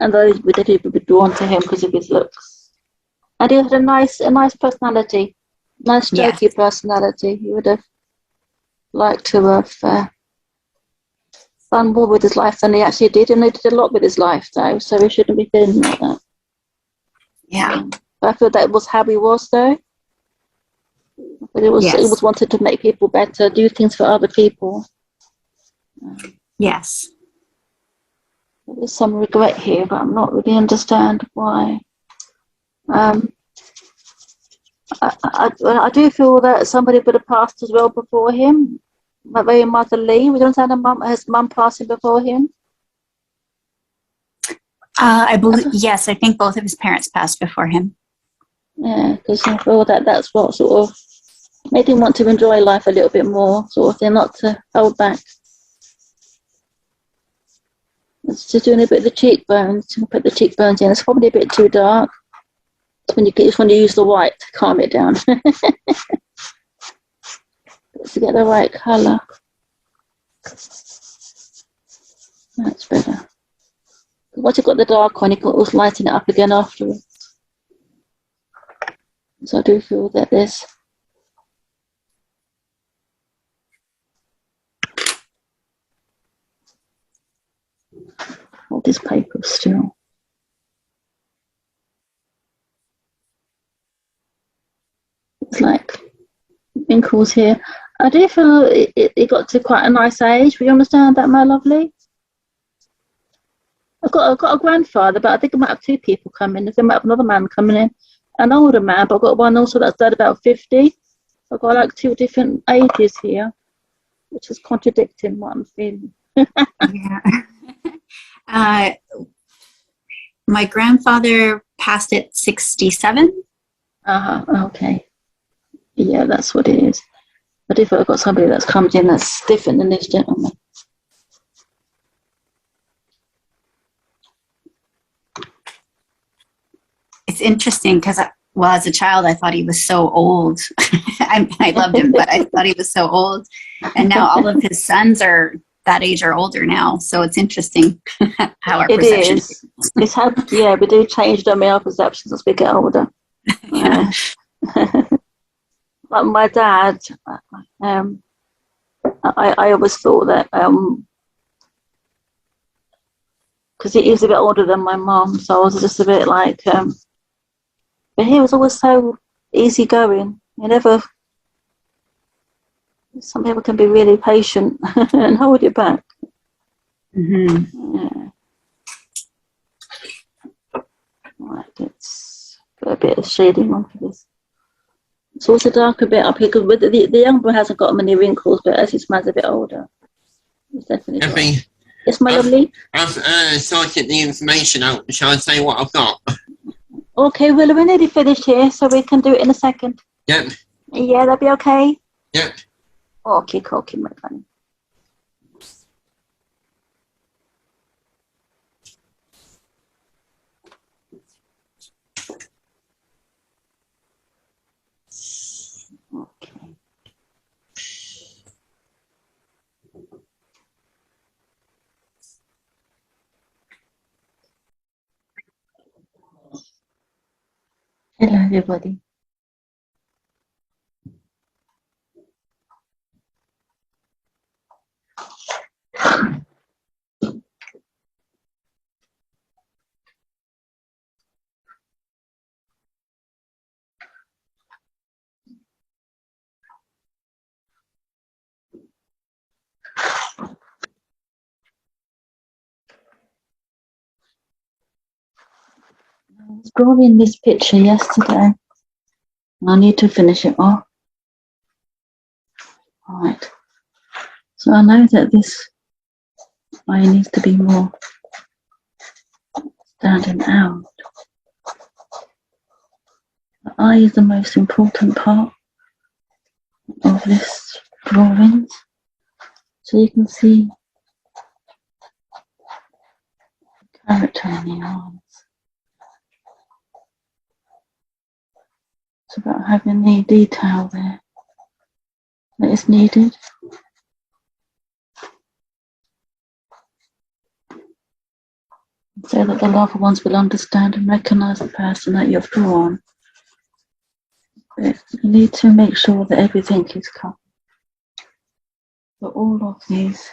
and those would definitely be drawn to him because of his looks. And he had a nice personality, nice jokey personality. He would have liked to have done more with his life than he actually did, and he did a lot with his life, though. So he shouldn't be feeling like that. Yeah. But I feel that was how he was, though. But it was wanted to make people better, do things for other people. Yes. There's some regret here, but I'm not really understand why. I do feel that somebody would have passed as well before him. Like very motherly. We don't understand his mum passing before him. I believe yes. I think both of his parents passed before him. Yeah, because I feel that that's what sort of made him want to enjoy life a little bit more, sort of thing, not to hold back. It's just doing a bit of the cheekbones, to put the cheekbones in. It's probably a bit too dark. It's when you use the white to calm it down. To get the right colour. That's better. Once you've got the dark on, you can always lighten it up again afterwards. So I do feel that there's all this paper still. It's like wrinkles here. I do feel it got to quite a nice age. Do you understand that, my lovely? I've got a grandfather, but I think I might have two people coming. I think I might have another man coming in, an older man, but I've got one also that's died about 50. I've got like two different ages here, which is contradicting what I'm feeling. Yeah. My grandfather passed at 67. Okay. Yeah, that's what it is. But if I've got somebody that's come in that's different than this gentleman. It's interesting because, well, as a child, I thought he was so old. I loved him, but I thought he was so old. And now all of his sons are that age or older now. So it's interesting how our perception is. It's how, yeah, we do change our perceptions as we get older. Yeah. Like my dad, I always thought that because he was a bit older than my mum, so I was just a bit like, but he was always so easygoing. He never. Some people can be really patient and hold you back. Mm-hmm. Yeah. Right, let's put a bit of shading on for this. It's also dark a bit up here because the young boy hasn't got many wrinkles, but as his man's a bit older, it's definitely. Yes, my lovely. I've sorted the information out. Shall I say what I've got? Okay, well, we're nearly finished here, so we can do it in a second. Yep. Yeah, that'll be okay. Yep. Okay, my funny. Okay. Hello, everybody. I was drawing this picture yesterday. I need to finish it off. Right. So I know that this eye needs to be more standing out. The eye is the most important part of this drawing. So you can see the character in the eyes. It's about having the detail there that is needed. So that the loved ones will understand and recognise the person that you've drawn. But you need to make sure that everything is covered. But all of these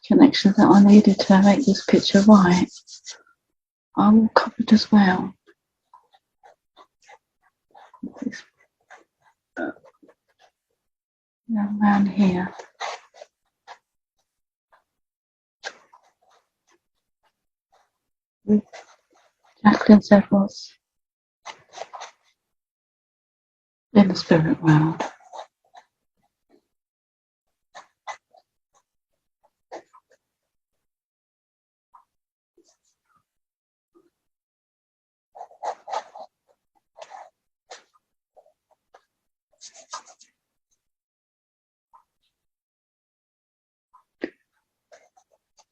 connections that I needed to make this picture right are all covered as well. Around here. With Jacqueline Severus in the spirit world.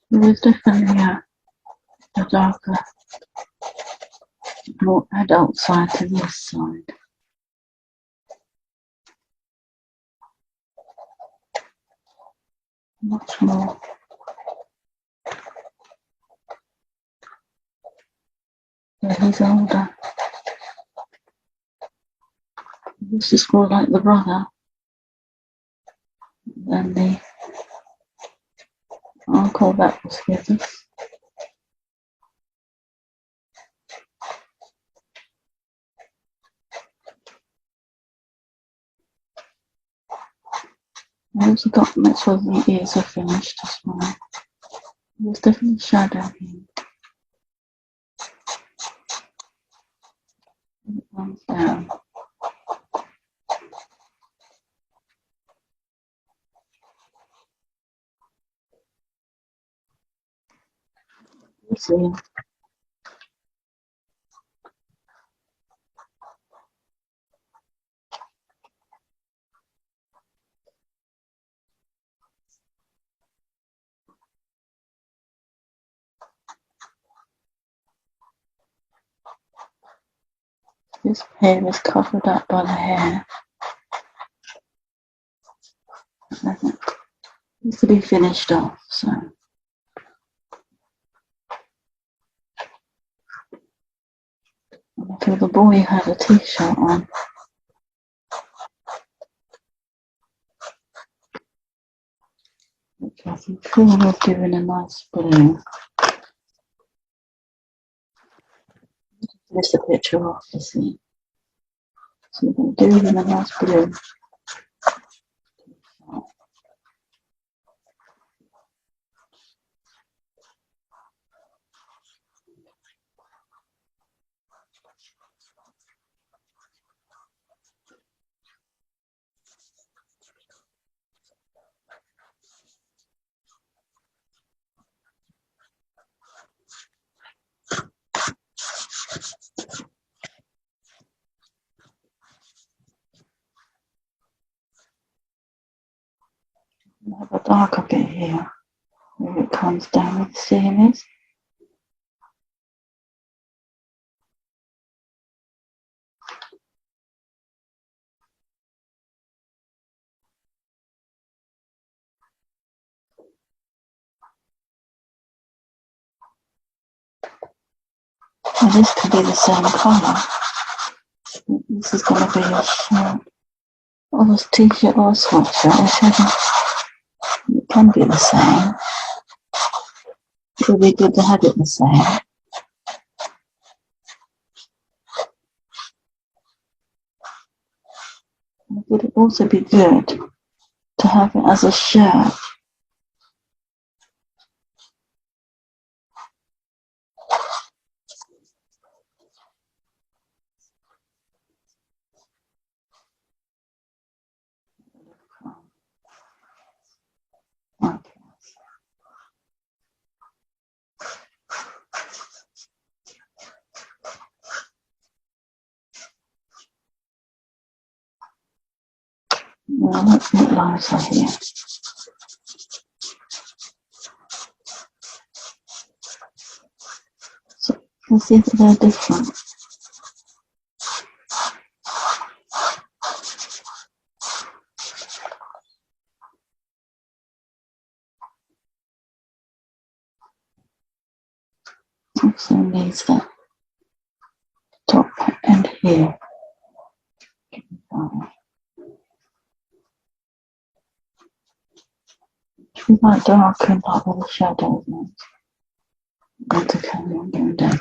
There is definitely a darker, more adult side to this side. Much more. Yeah, he's older. This is more like the brother than the uncle that was with us. I also got, make sure the ears are finished as well. There's definitely shadow here. It runs down. You see, this hair is covered up by the hair. It needs to be finished off, so. I feel the boy had a t-shirt on. Which I think was giving a nice blue. There's the picture off, you see. So we're going to do him a nice blue. I have a darker bit here where it comes down where the seam is. And this could be the same colour. This is going to be a shirt, or a t-shirt or a sweatshirt. It can be the same. It would be good to have it the same. It would also be good to have it as a shirt. Okay. Well, let's make lighter here. So let's see if they're different. Also needs the top end here. We might darken like with the shadows now. Not to carry on going down.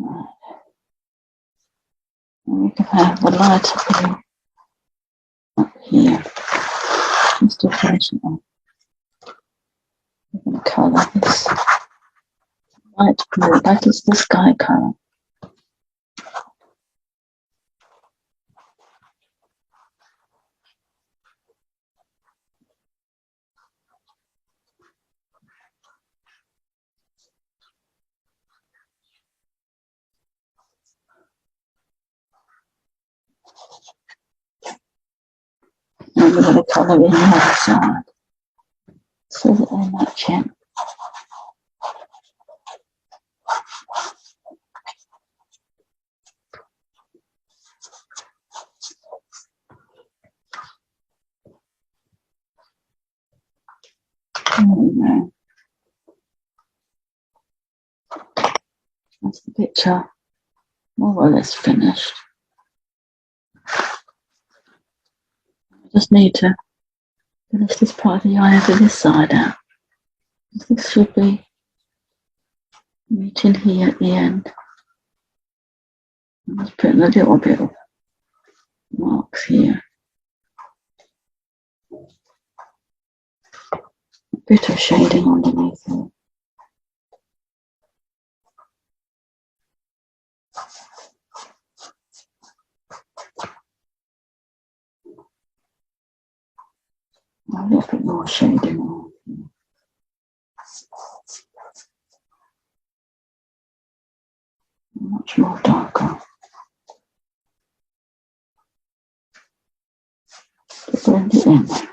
Right. And we can have the lighter blue up here. Just to finish it off. We're going to colour this light blue. That is the sky colour. then we're going to colour in the other side so that they match in. There we go. That's the picture more or less finished. I just need to finish this part of the eye over this side out. This should be meeting here at the end. I'm just putting a little bit of marks here. A bit of shading underneath it. A little bit more shading on. Much more darker. To blend it in. So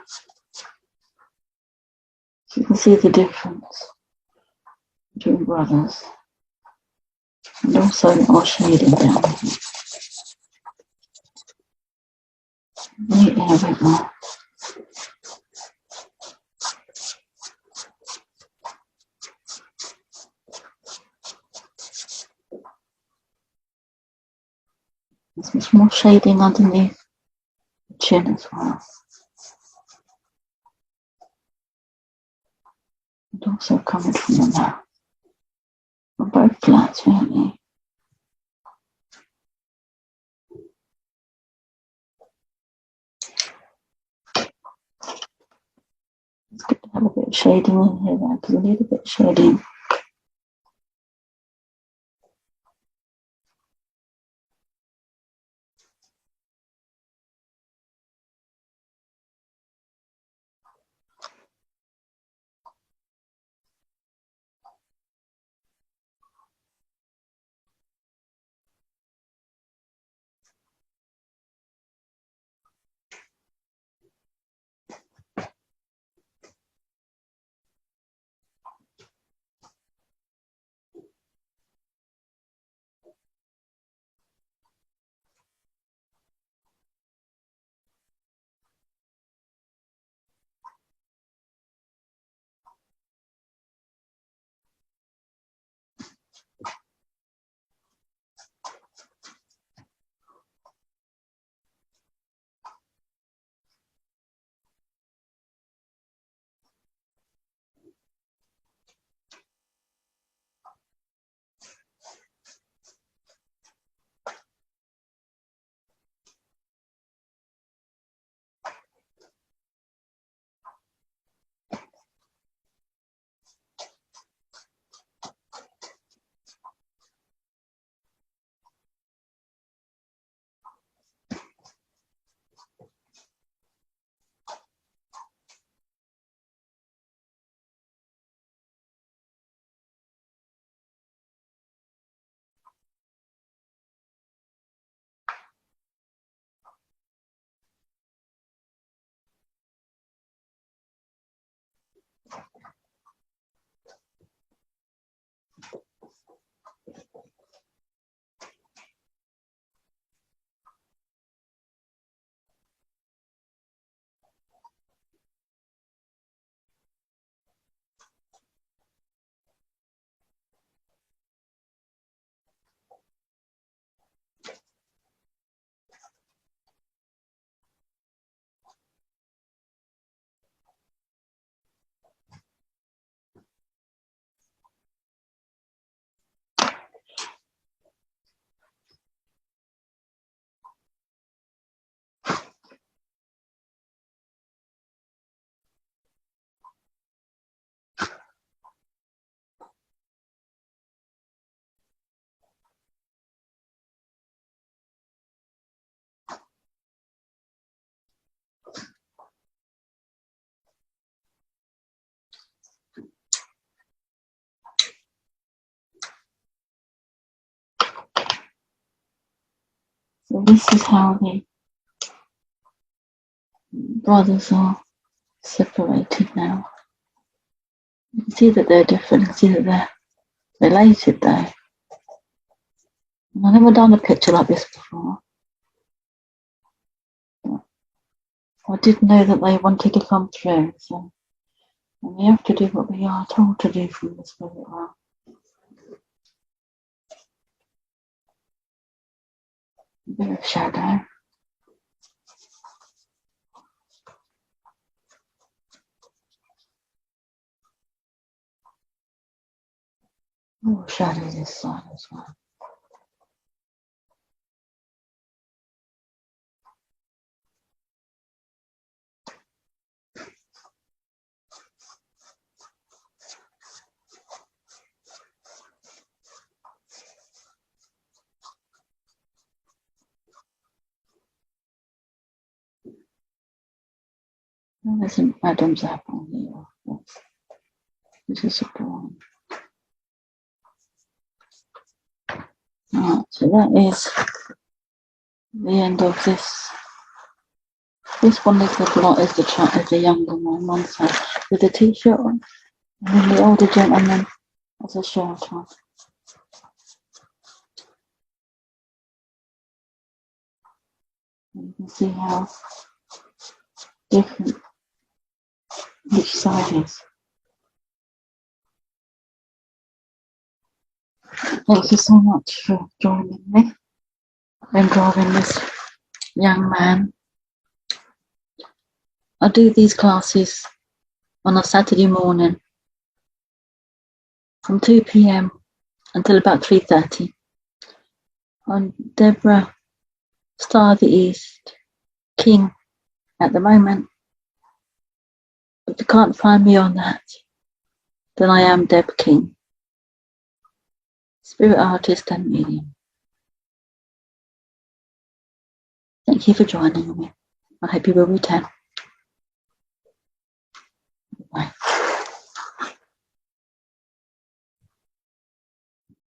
you can see the difference between brothers. And also a little shading down here. Neatly a bit more. There's much more shading underneath the chin as well. And also coming from the mouth. They're both flats, really. It's good to have a bit of shading in here though, because we need a bit of shading. So this is how the brothers are separated now. You can see that they're different. You can see that they're related though. And I've never done a picture like this before. But I did know that they wanted to come through, so and we have to do what we are told to do from the spirit world. A bit of shadow. Oh, shadow this side as well. Oh, there's an Adam's apple here. This is a drawing. Alright, so that is the end of this. This one is the blot, is the younger one side with the t-shirt on, and then the older gentleman has a shirt on. And you can see how different each side is. Thank you so much for joining me and drawing this young man. I do these classes on a Saturday morning from 2 p.m. until about 3:30 on Deborah Star of the East King at the moment. If you can't find me on that, then I am Deb King, spirit artist and medium. Thank you for joining me. I hope you will return. Bye.